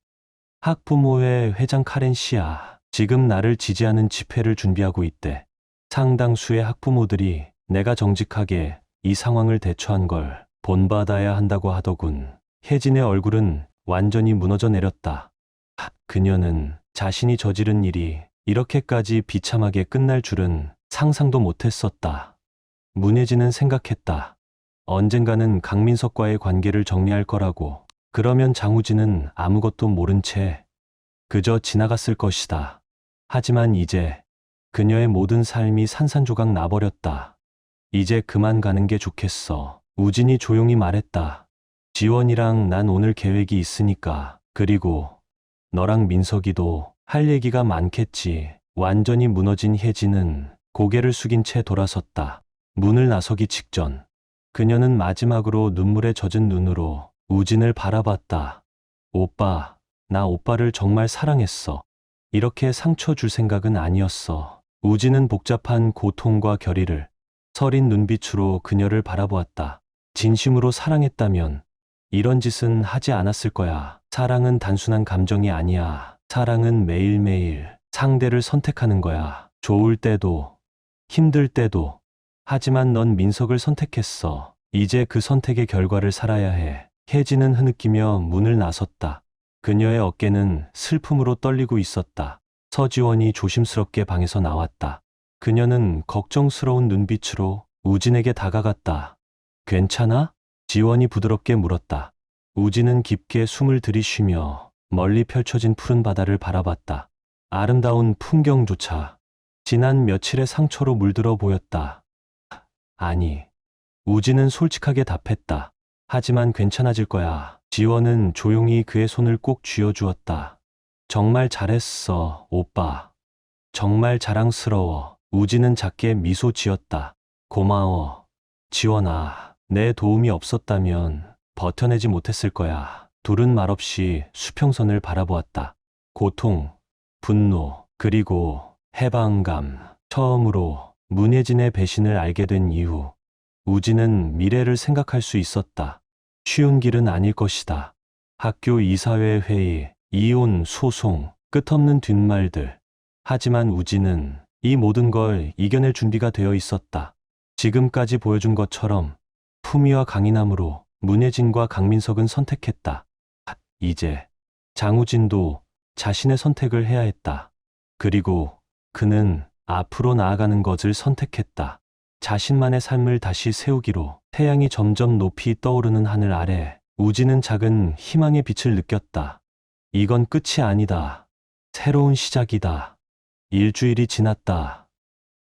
학부모회 회장 카렌 씨야. 지금 나를 지지하는 집회를 준비하고 있대. 상당수의 학부모들이 내가 정직하게 이 상황을 대처한 걸 본받아야 한다고 하더군. 혜진의 얼굴은 완전히 무너져 내렸다. 그녀는 자신이 저지른 일이 이렇게까지 비참하게 끝날 줄은 상상도 못했었다. 문혜진은 생각했다. 언젠가는 강민석과의 관계를 정리할 거라고. 그러면 장우진은 아무것도 모른 채 그저 지나갔을 것이다. 하지만 이제 그녀의 모든 삶이 산산조각 나버렸다. 이제 그만 가는 게 좋겠어. 우진이 조용히 말했다. 지원이랑 난 오늘 계획이 있으니까. 그리고 너랑 민석이도 할 얘기가 많겠지. 완전히 무너진 혜진은 고개를 숙인 채 돌아섰다. 문을 나서기 직전 그녀는 마지막으로 눈물에 젖은 눈으로 우진을 바라봤다. 오빠, 나 오빠를 정말 사랑했어. 이렇게 상처 줄 생각은 아니었어. 우진은 복잡한 고통과 결의를 서린 눈빛으로 그녀를 바라보았다. 진심으로 사랑했다면 이런 짓은 하지 않았을 거야. 사랑은 단순한 감정이 아니야. 사랑은 매일매일 상대를 선택하는 거야. 좋을 때도, 힘들 때도. 하지만 넌 민석을 선택했어. 이제 그 선택의 결과를 살아야 해. 혜진은 흐느끼며 문을 나섰다. 그녀의 어깨는 슬픔으로 떨리고 있었다. 서지원이 조심스럽게 방에서 나왔다. 그녀는 걱정스러운 눈빛으로 우진에게 다가갔다. 괜찮아? 지원이 부드럽게 물었다. 우진은 깊게 숨을 들이쉬며 멀리 펼쳐진 푸른 바다를 바라봤다. 아름다운 풍경조차 지난 며칠의 상처로 물들어 보였다. 아니, 우진은 솔직하게 답했다. 하지만 괜찮아질 거야. 지원은 조용히 그의 손을 꼭 쥐어주었다. 정말 잘했어, 오빠. 정말 자랑스러워. 우진은 작게 미소 지었다. 고마워, 지원아. 내 도움이 없었다면 버텨내지 못했을 거야. 둘은 말없이 수평선을 바라보았다. 고통, 분노, 그리고 해방감. 처음으로 문혜진의 배신을 알게 된 이후 우진은 미래를 생각할 수 있었다. 쉬운 길은 아닐 것이다. 학교 이사회 회의, 이혼 소송, 끝없는 뒷말들. 하지만 우진은 이 모든 걸 이겨낼 준비가 되어 있었다. 지금까지 보여준 것처럼 품위와 강인함으로 문혜진과 강민석은 선택했다. 이제 장우진도 자신의 선택을 해야 했다. 그리고 그는 앞으로 나아가는 것을 선택했다. 자신만의 삶을 다시 세우기로. 태양이 점점 높이 떠오르는 하늘 아래 우진은 작은 희망의 빛을 느꼈다. 이건 끝이 아니다. 새로운 시작이다. 일주일이 지났다.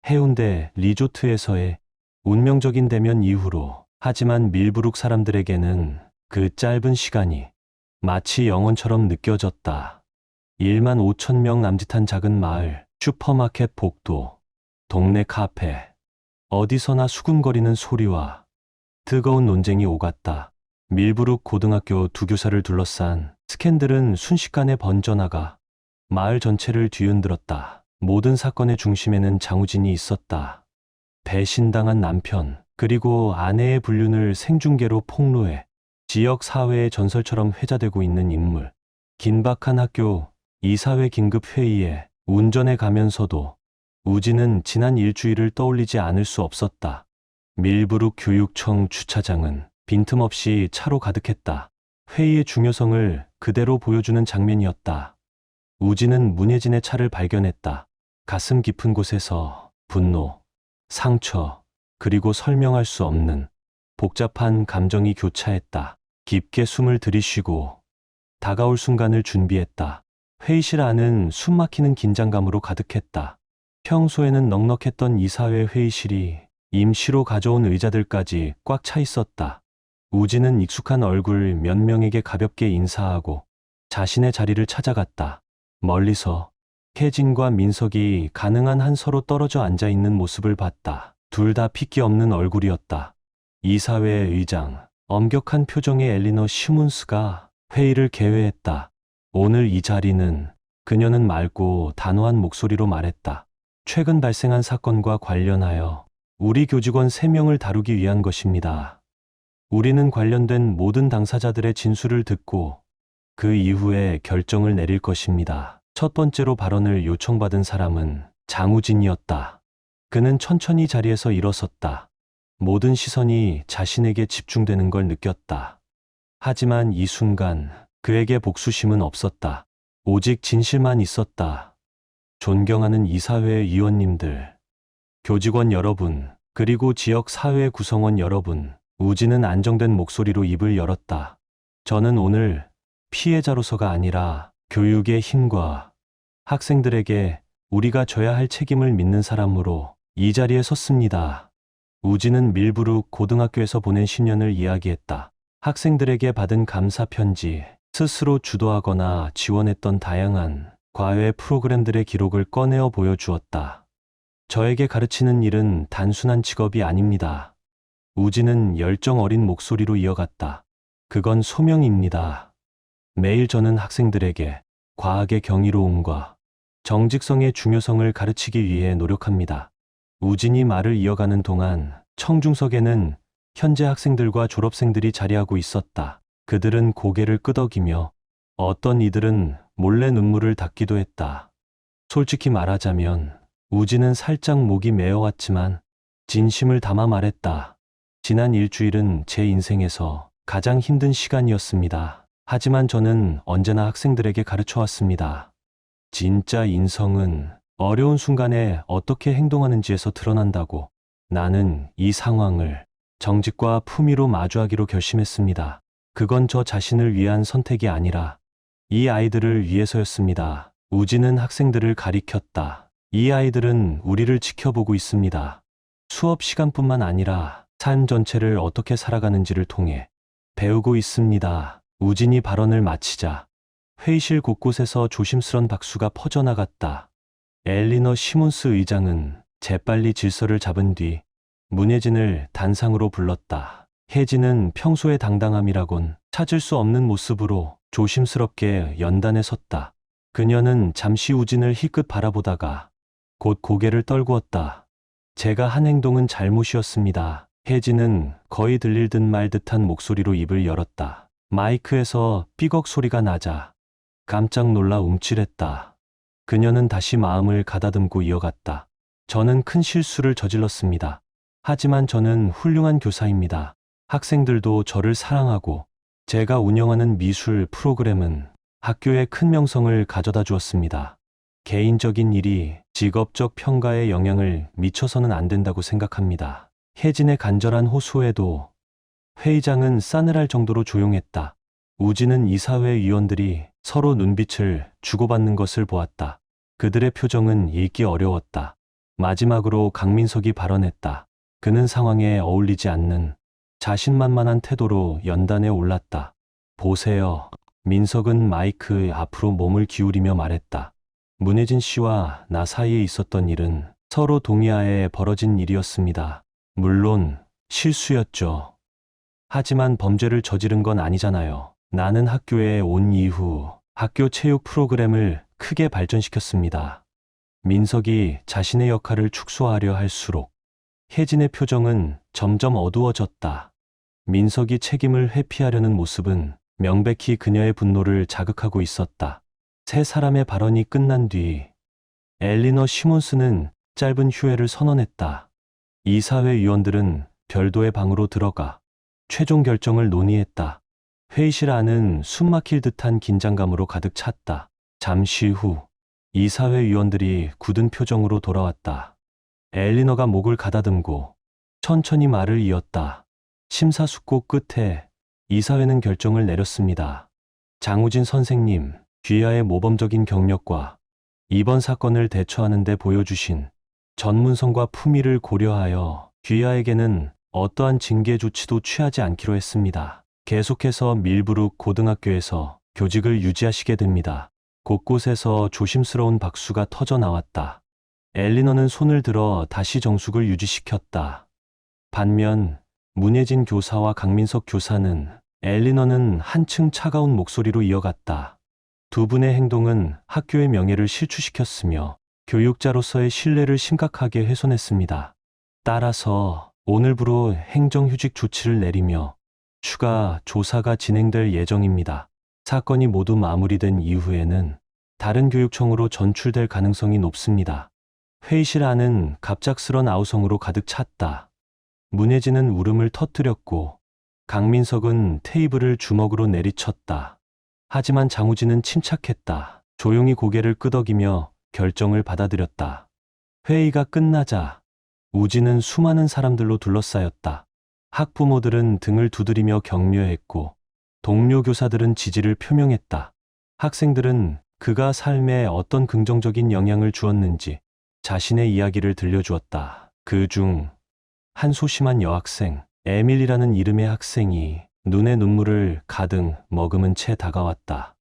해운대 리조트에서의 운명적인 대면 이후로. 하지만 밀브룩 사람들에게는 그 짧은 시간이 마치 영원처럼 느껴졌다. 1만 5천 명 남짓한 작은 마을, 슈퍼마켓 복도, 동네 카페. 어디서나 수군거리는 소리와 뜨거운 논쟁이 오갔다. 밀브룩 고등학교 두 교사를 둘러싼 스캔들은 순식간에 번져나가 마을 전체를 뒤흔들었다. 모든 사건의 중심에는 장우진이 있었다. 배신당한 남편, 그리고 아내의 불륜을 생중계로 폭로해 지역 사회의 전설처럼 회자되고 있는 인물. 긴박한 학교 이사회 긴급 회의에 운전해 가면서도 우진은 지난 일주일을 떠올리지 않을 수 없었다. 밀브룩 교육청 주차장은 빈틈없이 차로 가득했다. 회의의 중요성을 그대로 보여주는 장면이었다. 우진은 문혜진의 차를 발견했다. 가슴 깊은 곳에서 분노, 상처, 그리고 설명할 수 없는 복잡한 감정이 교차했다. 깊게 숨을 들이쉬고 다가올 순간을 준비했다. 회의실 안은 숨막히는 긴장감으로 가득했다. 평소에는 넉넉했던 이사회 회의실이 임시로 가져온 의자들까지 꽉 차 있었다. 우진은 익숙한 얼굴 몇 명에게 가볍게 인사하고 자신의 자리를 찾아갔다. 멀리서 혜진과 민석이 가능한 한 서로 떨어져 앉아 있는 모습을 봤다. 둘 다 핏기 없는 얼굴이었다. 이사회의 의장, 엄격한 표정의 엘리너 시문스가 회의를 개회했다. 오늘 이 자리는, 그녀는 맑고 단호한 목소리로 말했다. 최근 발생한 사건과 관련하여 우리 교직원 3명을 다루기 위한 것입니다. 우리는 관련된 모든 당사자들의 진술을 듣고 그 이후에 결정을 내릴 것입니다. 첫 번째로 발언을 요청받은 사람은 장우진이었다. 그는 천천히 자리에서 일어섰다. 모든 시선이 자신에게 집중되는 걸 느꼈다. 하지만 이 순간 그에게 복수심은 없었다. 오직 진실만 있었다. 존경하는 이사회 위원님들, 교직원 여러분, 그리고 지역 사회 구성원 여러분, 우진은 안정된 목소리로 입을 열었다. 저는 오늘 피해자로서가 아니라 교육의 힘과 학생들에게 우리가 져야 할 책임을 믿는 사람으로 이 자리에 섰습니다. 우진은 밀브룩 고등학교에서 보낸 10년을 이야기했다. 학생들에게 받은 감사 편지, 스스로 주도하거나 지원했던 다양한 과외 프로그램들의 기록을 꺼내어 보여주었다. 저에게 가르치는 일은 단순한 직업이 아닙니다. 우진은 열정 어린 목소리로 이어갔다. 그건 소명입니다. 매일 저는 학생들에게 과학의 경이로움과 정직성의 중요성을 가르치기 위해 노력합니다. 우진이 말을 이어가는 동안 청중석에는 현재 학생들과 졸업생들이 자리하고 있었다. 그들은 고개를 끄덕이며 어떤 이들은 몰래 눈물을 닦기도 했다. 솔직히 말하자면 우진은 살짝 목이 메어왔지만 진심을 담아 말했다. 지난 일주일은 제 인생에서 가장 힘든 시간이었습니다. 하지만 저는 언제나 학생들에게 가르쳐왔습니다. 진짜 인성은 어려운 순간에 어떻게 행동하는지에서 드러난다고. 나는 이 상황을 정직과 품위로 마주하기로 결심했습니다. 그건 저 자신을 위한 선택이 아니라 이 아이들을 위해서였습니다. 우진은 학생들을 가리켰다. 이 아이들은 우리를 지켜보고 있습니다. 수업 시간뿐만 아니라 삶 전체를 어떻게 살아가는지를 통해 배우고 있습니다. 우진이 발언을 마치자 회의실 곳곳에서 조심스런 박수가 퍼져나갔다. 엘리너 시몬스 의장은 재빨리 질서를 잡은 뒤 문혜진을 단상으로 불렀다. 혜진은 평소의 당당함이라곤 찾을 수 없는 모습으로 조심스럽게 연단에 섰다. 그녀는 잠시 우진을 희끗 바라보다가 곧 고개를 떨구었다. 제가 한 행동은 잘못이었습니다. 혜진은 거의 들릴 듯 말 듯한 목소리로 입을 열었다. 마이크에서 삐걱 소리가 나자 깜짝 놀라 움찔했다. 그녀는 다시 마음을 가다듬고 이어갔다. 저는 큰 실수를 저질렀습니다. 하지만 저는 훌륭한 교사입니다. 학생들도 저를 사랑하고 제가 운영하는 미술 프로그램은 학교에 큰 명성을 가져다 주었습니다. 개인적인 일이 직업적 평가에 영향을 미쳐서는 안 된다고 생각합니다. 혜진의 간절한 호소에도 회의장은 싸늘할 정도로 조용했다. 우진은 이사회 위원들이 서로 눈빛을 주고받는 것을 보았다. 그들의 표정은 읽기 어려웠다. 마지막으로 강민석이 발언했다. 그는 상황에 어울리지 않는 자신만만한 태도로 연단에 올랐다. 보세요. 민석은 마이크 앞으로 몸을 기울이며 말했다. 문혜진 씨와 나 사이에 있었던 일은 서로 동의하에 벌어진 일이었습니다. 물론 실수였죠. 하지만 범죄를 저지른 건 아니잖아요. 나는 학교에 온 이후 학교 체육 프로그램을 크게 발전시켰습니다. 민석이 자신의 역할을 축소하려 할수록 혜진의 표정은 점점 어두워졌다. 민석이 책임을 회피하려는 모습은 명백히 그녀의 분노를 자극하고 있었다. 세 사람의 발언이 끝난 뒤 엘리너 시몬스는 짧은 휴회를 선언했다. 이사회 위원들은 별도의 방으로 들어가 최종 결정을 논의했다. 회의실 안은 숨막힐 듯한 긴장감으로 가득 찼다. 잠시 후 이사회 위원들이 굳은 표정으로 돌아왔다. 엘리너가 목을 가다듬고 천천히 말을 이었다. 심사숙고 끝에 이사회는 결정을 내렸습니다. 장우진 선생님, 귀하의 모범적인 경력과 이번 사건을 대처하는 데 보여주신 전문성과 품위를 고려하여 귀하에게는 어떠한 징계 조치도 취하지 않기로 했습니다. 계속해서 밀브룩 고등학교에서 교직을 유지하시게 됩니다. 곳곳에서 조심스러운 박수가 터져 나왔다. 엘리너는 손을 들어 다시 정숙을 유지시켰다. 반면 문예진 교사와 강민석 교사는 엘리너는 한층 차가운 목소리로 이어갔다. 두 분의 행동은 학교의 명예를 실추시켰으며 교육자로서의 신뢰를 심각하게 훼손했습니다. 따라서 오늘부로 행정휴직 조치를 내리며 추가 조사가 진행될 예정입니다. 사건이 모두 마무리된 이후에는 다른 교육청으로 전출될 가능성이 높습니다. 회의실 안은 갑작스런 아우성으로 가득 찼다. 문혜진은 울음을 터뜨렸고 강민석은 테이블을 주먹으로 내리쳤다. 하지만 장우진은 침착했다. 조용히 고개를 끄덕이며 결정을 받아들였다. 회의가 끝나자 우진은 수많은 사람들로 둘러싸였다. 학부모들은 등을 두드리며 격려했고 동료 교사들은 지지를 표명했다. 학생들은 그가 삶에 어떤 긍정적인 영향을 주었는지 자신의 이야기를 들려주었다. 그중 한 소심한 여학생, 에밀리라는 이름의 학생이 눈에 눈물을 가득 머금은 채 다가왔다.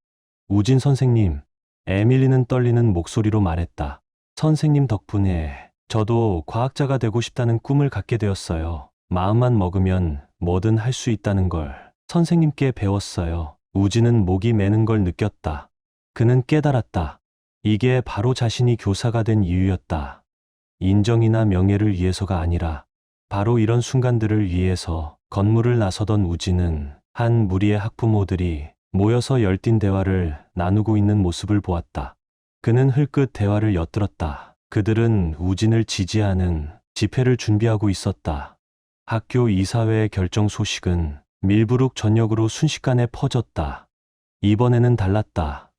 우진 선생님, 에밀리는 떨리는 목소리로 말했다. 선생님 덕분에 저도 과학자가 되고 싶다는 꿈을 갖게 되었어요. 마음만 먹으면 뭐든 할 수 있다는 걸 선생님께 배웠어요. 우진은 목이 메는 걸 느꼈다. 그는 깨달았다. 이게 바로 자신이 교사가 된 이유였다. 인정이나 명예를 위해서가 아니라 바로 이런 순간들을 위해서 건물을 나서던 우진은 한 무리의 학부모들이 모여서 열띤 대화를 나누고 있는 모습을 보았다. 그는 흘끗 대화를 엿들었다. 그들은 우진을 지지하는 집회를 준비하고 있었다. 학교 이사회의 결정 소식은 밀브룩 전역으로 순식간에 퍼졌다. 이번에는 달랐다.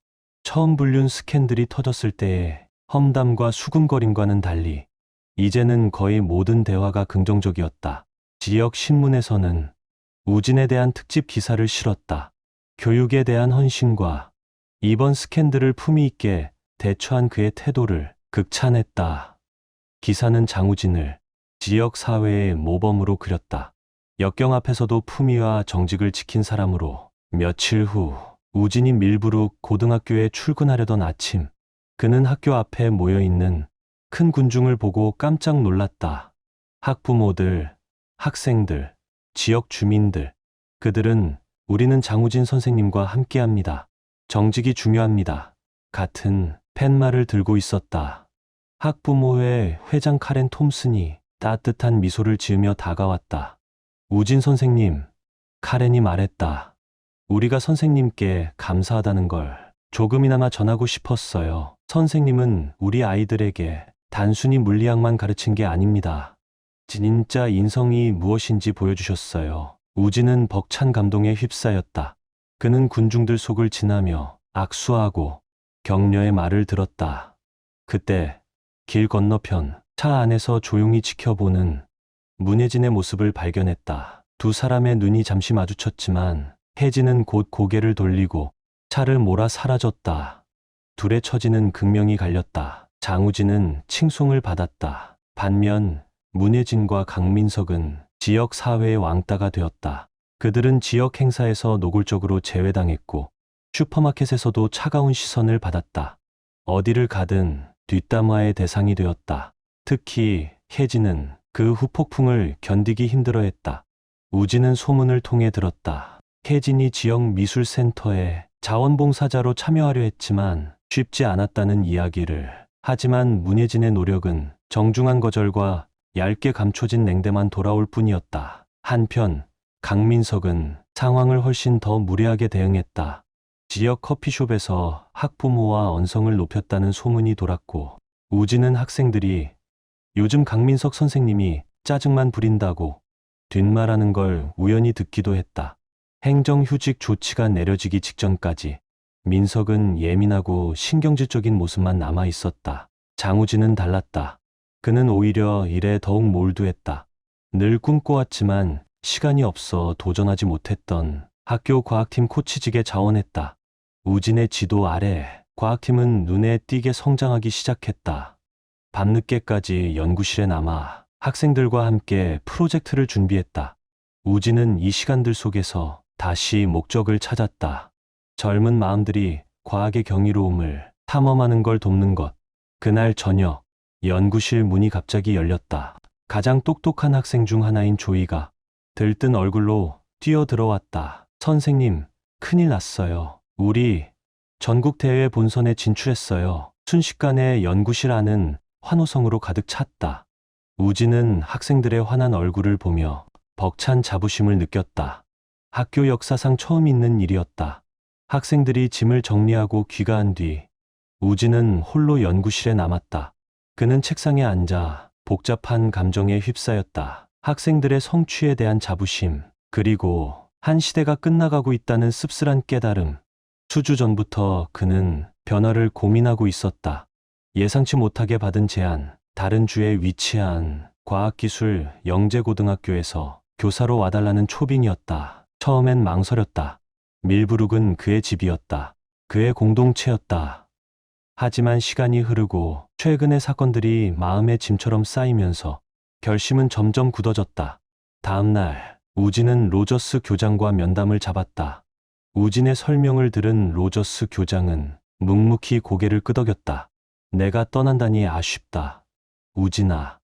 처음 불륜 스캔들이 터졌을 때의 험담과 수군거림과는 달리 이제는 거의 모든 대화가 긍정적이었다. 지역 신문에서는 우진에 대한 특집 기사를 실었다. 교육에 대한 헌신과 이번 스캔들을 품위 있게 대처한 그의 태도를 극찬했다. 기사는 장우진을 지역 사회의 모범으로 그렸다. 역경 앞에서도 품위와 정직을 지킨 사람으로. 며칠 후 우진이 밀브룩 고등학교에 출근하려던 아침, 그는 학교 앞에 모여있는 큰 군중을 보고 깜짝 놀랐다. 학부모들, 학생들, 지역 주민들, 그들은 우리는 장우진 선생님과 함께합니다. 정직이 중요합니다. 같은 팻말을 들고 있었다. 학부모회 회장 카렌 톰슨이 따뜻한 미소를 지으며 다가왔다. 우진 선생님, 카렌이 말했다. 우리가 선생님께 감사하다는 걸 조금이나마 전하고 싶었어요. 선생님은 우리 아이들에게 단순히 물리학만 가르친 게 아닙니다. 진짜 인성이 무엇인지 보여주셨어요. 우진은 벅찬 감동에 휩싸였다. 그는 군중들 속을 지나며 악수하고 격려의 말을 들었다. 그때 길 건너편 차 안에서 조용히 지켜보는 문혜진의 모습을 발견했다. 두 사람의 눈이 잠시 마주쳤지만 혜진은 곧 고개를 돌리고 차를 몰아 사라졌다. 둘의 처지는 극명히 갈렸다. 장우진은 칭송을 받았다. 반면 문혜진과 강민석은 지역 사회의 왕따가 되었다. 그들은 지역 행사에서 노골적으로 제외당했고 슈퍼마켓에서도 차가운 시선을 받았다. 어디를 가든 뒷담화의 대상이 되었다. 특히 혜진은 그 후폭풍을 견디기 힘들어했다. 우진은 소문을 통해 들었다. 혜진이 지역 미술센터에 자원봉사자로 참여하려 했지만 쉽지 않았다는 이야기를. 하지만 문혜진의 노력은 정중한 거절과 얇게 감춰진 냉대만 돌아올 뿐이었다. 한편 강민석은 상황을 훨씬 더 무례하게 대응했다. 지역 커피숍에서 학부모와 언성을 높였다는 소문이 돌았고, 우진은 학생들이 요즘 강민석 선생님이 짜증만 부린다고 뒷말하는 걸 우연히 듣기도 했다. 행정휴직 조치가 내려지기 직전까지 민석은 예민하고 신경질적인 모습만 남아 있었다. 장우진은 달랐다. 그는 오히려 일에 더욱 몰두했다. 늘 꿈꿔왔지만 시간이 없어 도전하지 못했던 학교 과학팀 코치직에 자원했다. 우진의 지도 아래 과학팀은 눈에 띄게 성장하기 시작했다. 밤늦게까지 연구실에 남아 학생들과 함께 프로젝트를 준비했다. 우진은 이 시간들 속에서 다시 목적을 찾았다. 젊은 마음들이 과학의 경이로움을 탐험하는 걸 돕는 것. 그날 저녁, 연구실 문이 갑자기 열렸다. 가장 똑똑한 학생 중 하나인 조이가 들뜬 얼굴로 뛰어들어왔다. 선생님, 큰일 났어요. 우리 전국대회 본선에 진출했어요. 순식간에 연구실 안은 환호성으로 가득 찼다. 우진은 학생들의 환한 얼굴을 보며 벅찬 자부심을 느꼈다. 학교 역사상 처음 있는 일이었다. 학생들이 짐을 정리하고 귀가한 뒤 우진은 홀로 연구실에 남았다. 그는 책상에 앉아 복잡한 감정에 휩싸였다. 학생들의 성취에 대한 자부심, 그리고 한 시대가 끝나가고 있다는 씁쓸한 깨달음. 수주 전부터 그는 변화를 고민하고 있었다. 예상치 못하게 받은 제안, 다른 주에 위치한 과학기술 영재고등학교에서 교사로 와달라는 초빙이었다. 처음엔 망설였다. 밀브룩은 그의 집이었다. 그의 공동체였다. 하지만 시간이 흐르고 최근의 사건들이 마음의 짐처럼 쌓이면서 결심은 점점 굳어졌다. 다음 날 우진은 로저스 교장과 면담을 잡았다. 우진의 설명을 들은 로저스 교장은 묵묵히 고개를 끄덕였다. 내가 떠난다니 아쉽다. 우진아.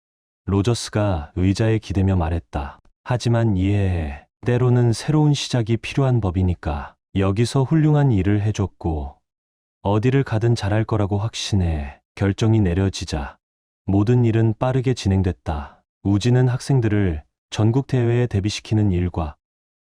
로저스가 의자에 기대며 말했다. 하지만 이해해. 때로는 새로운 시작이 필요한 법이니까. 여기서 훌륭한 일을 해줬고 어디를 가든 잘할 거라고 확신해. 결정이 내려지자 모든 일은 빠르게 진행됐다. 우진은 학생들을 전국대회에 데뷔시키는 일과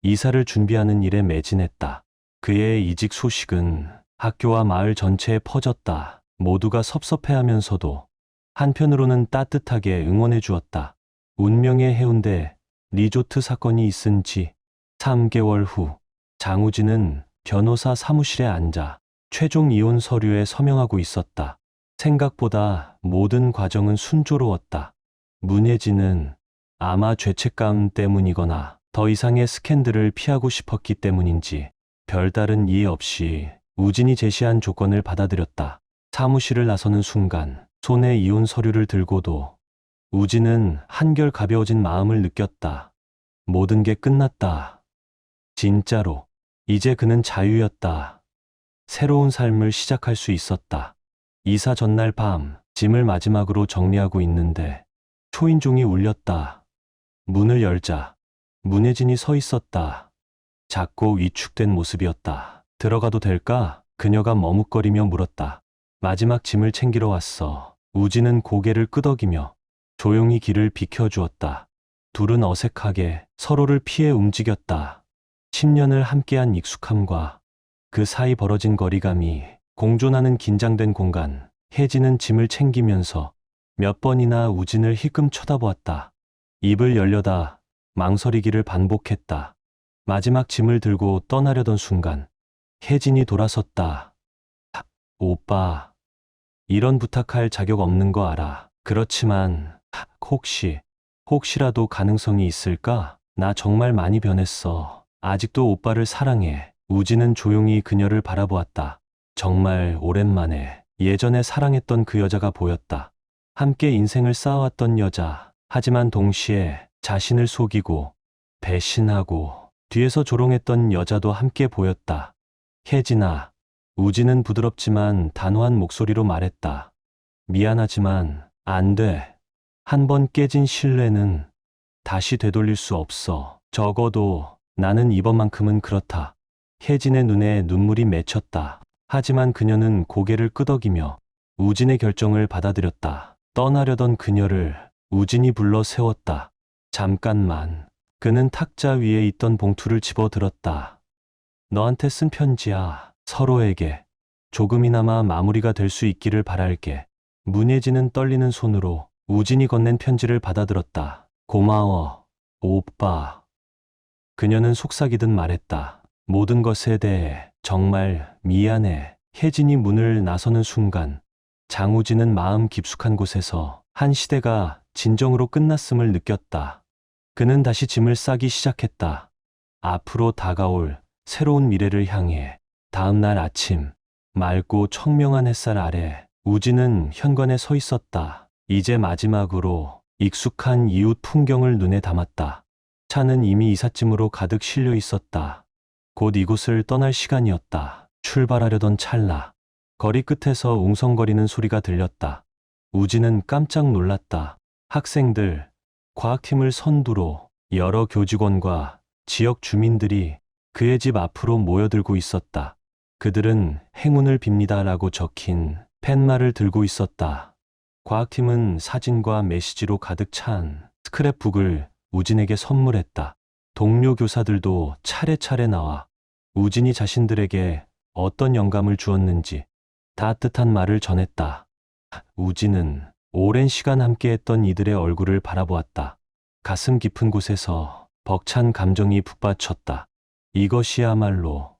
이사를 준비하는 일에 매진했다. 그의 이직 소식은 학교와 마을 전체에 퍼졌다. 모두가 섭섭해하면서도 한편으로는 따뜻하게 응원해 주었다. 운명의 해운대 리조트 사건이 있은 지 3개월 후 장우진은 변호사 사무실에 앉아 최종 이혼 서류에 서명하고 있었다. 생각보다 모든 과정은 순조로웠다. 문예진은 아마 죄책감 때문이거나 더 이상의 스캔들을 피하고 싶었기 때문인지 별다른 이의 없이 우진이 제시한 조건을 받아들였다. 사무실을 나서는 순간 손에 이혼 서류를 들고도 우진은 한결 가벼워진 마음을 느꼈다. 모든 게 끝났다. 진짜로. 이제 그는 자유였다. 새로운 삶을 시작할 수 있었다. 이사 전날 밤 짐을 마지막으로 정리하고 있는데 초인종이 울렸다. 문을 열자 문혜진이 서 있었다. 작고 위축된 모습이었다. 들어가도 될까? 그녀가 머뭇거리며 물었다. 마지막 짐을 챙기러 왔어. 우진은 고개를 끄덕이며 조용히 길을 비켜주었다. 둘은 어색하게 서로를 피해 움직였다. 10년을 함께한 익숙함과 그 사이 벌어진 거리감이 공존하는 긴장된 공간. 혜진은 짐을 챙기면서 몇 번이나 우진을 힐끔 쳐다보았다. 입을 열려다 망설이기를 반복했다. 마지막 짐을 들고 떠나려던 순간 혜진이 돌아섰다. 오빠, 이런 부탁할 자격 없는 거 알아. 그렇지만 혹시라도 가능성이 있을까? 나 정말 많이 변했어. 아직도 오빠를 사랑해. 우진은 조용히 그녀를 바라보았다. 정말 오랜만에 예전에 사랑했던 그 여자가 보였다. 함께 인생을 쌓아왔던 여자. 하지만 동시에 자신을 속이고 배신하고 뒤에서 조롱했던 여자도 함께 보였다. 혜진아. 우진은 부드럽지만 단호한 목소리로 말했다. 미안하지만 안 돼. 한 번 깨진 신뢰는 다시 되돌릴 수 없어. 적어도 나는 이번만큼은 그렇다. 혜진의 눈에 눈물이 맺혔다. 하지만 그녀는 고개를 끄덕이며 우진의 결정을 받아들였다. 떠나려던 그녀를 우진이 불러 세웠다. 잠깐만. 그는 탁자 위에 있던 봉투를 집어 들었다. 너한테 쓴 편지야. 서로에게 조금이나마 마무리가 될 수 있기를 바랄게. 문예진은 떨리는 손으로 우진이 건넨 편지를 받아들었다. 고마워, 오빠. 그녀는 속삭이듯 말했다. 모든 것에 대해 정말 미안해. 혜진이 문을 나서는 순간 장우진은 마음 깊숙한 곳에서 한 시대가 진정으로 끝났음을 느꼈다. 그는 다시 짐을 싸기 시작했다. 앞으로 다가올 새로운 미래를 향해. 다음 날 아침, 맑고 청명한 햇살 아래 우진은 현관에 서 있었다. 이제 마지막으로 익숙한 이웃 풍경을 눈에 담았다. 차는 이미 이삿짐으로 가득 실려 있었다. 곧 이곳을 떠날 시간이었다. 출발하려던 찰나 거리 끝에서 웅성거리는 소리가 들렸다. 우진은 깜짝 놀랐다. 학생들, 과학팀을 선두로 여러 교직원과 지역 주민들이 그의 집 앞으로 모여들고 있었다. 그들은 행운을 빕니다라고 적힌 팻말을 들고 있었다. 과학팀은 사진과 메시지로 가득 찬 스크랩북을 우진에게 선물했다. 동료 교사들도 차례차례 나와 우진이 자신들에게 어떤 영감을 주었는지 따뜻한 말을 전했다. 우진은 오랜 시간 함께했던 이들의 얼굴을 바라보았다. 가슴 깊은 곳에서 벅찬 감정이 북받쳤다. 이것이야말로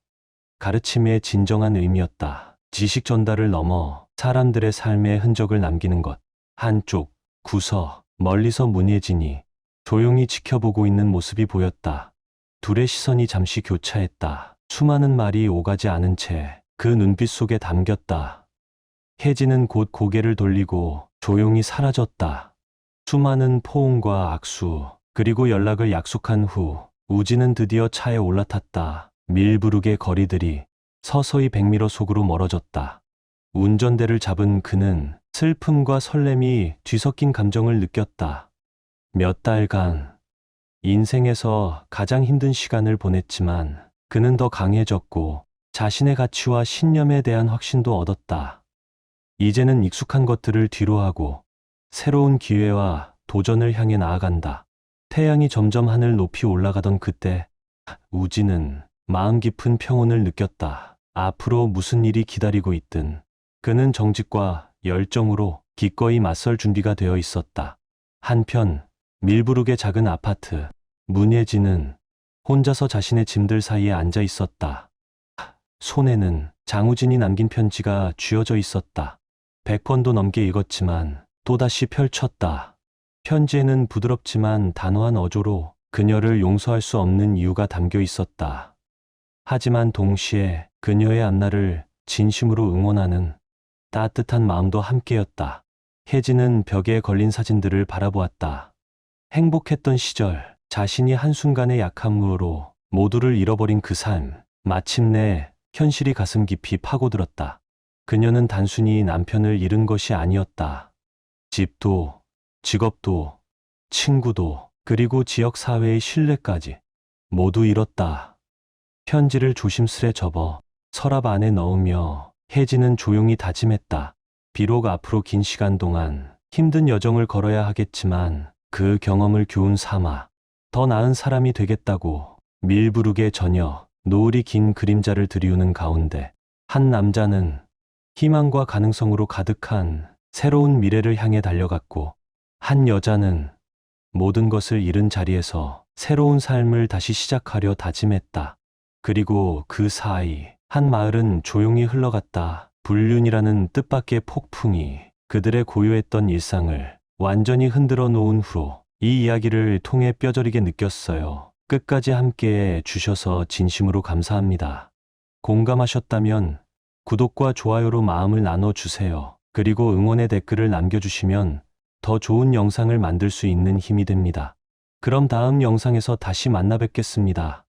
가르침의 진정한 의미였다. 지식 전달을 넘어 사람들의 삶의 흔적을 남기는 것. 한쪽 구석 멀리서 문예진이 조용히 지켜보고 있는 모습이 보였다. 둘의 시선이 잠시 교차했다. 수많은 말이 오가지 않은 채 그 눈빛 속에 담겼다. 혜진은 곧 고개를 돌리고 조용히 사라졌다. 수많은 포옹과 악수, 그리고 연락을 약속한 후 우진은 드디어 차에 올라탔다. 밀부르게 거리들이 서서히 백미러 속으로 멀어졌다. 운전대를 잡은 그는 슬픔과 설렘이 뒤섞인 감정을 느꼈다. 몇 달간 인생에서 가장 힘든 시간을 보냈지만 그는 더 강해졌고 자신의 가치와 신념에 대한 확신도 얻었다. 이제는 익숙한 것들을 뒤로하고 새로운 기회와 도전을 향해 나아간다. 태양이 점점 하늘 높이 올라가던 그때 우진은 마음 깊은 평온을 느꼈다. 앞으로 무슨 일이 기다리고 있든 그는 정직과 열정으로 기꺼이 맞설 준비가 되어 있었다. 한편 밀부르게 작은 아파트, 문예진은 혼자서 자신의 짐들 사이에 앉아 있었다. 손에는 장우진이 남긴 편지가 쥐어져 있었다. 100번도 넘게 읽었지만 또다시 펼쳤다. 편지에는 부드럽지만 단호한 어조로 그녀를 용서할 수 없는 이유가 담겨 있었다. 하지만 동시에 그녀의 앞날을 진심으로 응원하는 따뜻한 마음도 함께였다. 혜진은 벽에 걸린 사진들을 바라보았다. 행복했던 시절, 자신이 한순간의 약함으로 모두를 잃어버린 그 삶, 마침내 현실이 가슴 깊이 파고들었다. 그녀는 단순히 남편을 잃은 것이 아니었다. 집도, 직업도, 친구도, 그리고 지역사회의 신뢰까지 모두 잃었다. 편지를 조심스레 접어 서랍 안에 넣으며 혜진은 조용히 다짐했다. 비록 앞으로 긴 시간 동안 힘든 여정을 걸어야 하겠지만 그 경험을 교훈 삼아 더 나은 사람이 되겠다고. 밀부르게 저녁, 노을이 긴 그림자를 들이우는 가운데 한 남자는 희망과 가능성으로 가득한 새로운 미래를 향해 달려갔고 한 여자는 모든 것을 잃은 자리에서 새로운 삶을 다시 시작하려 다짐했다. 그리고 그 사이 한 마을은 조용히 흘러갔다. 불륜이라는 뜻밖의 폭풍이 그들의 고요했던 일상을 완전히 흔들어 놓은 후로 이 이야기를 통해 뼈저리게 느꼈어요. 끝까지 함께해 주셔서 진심으로 감사합니다. 공감하셨다면 구독과 좋아요로 마음을 나눠주세요. 그리고 응원의 댓글을 남겨주시면 더 좋은 영상을 만들 수 있는 힘이 됩니다. 그럼 다음 영상에서 다시 만나 뵙겠습니다.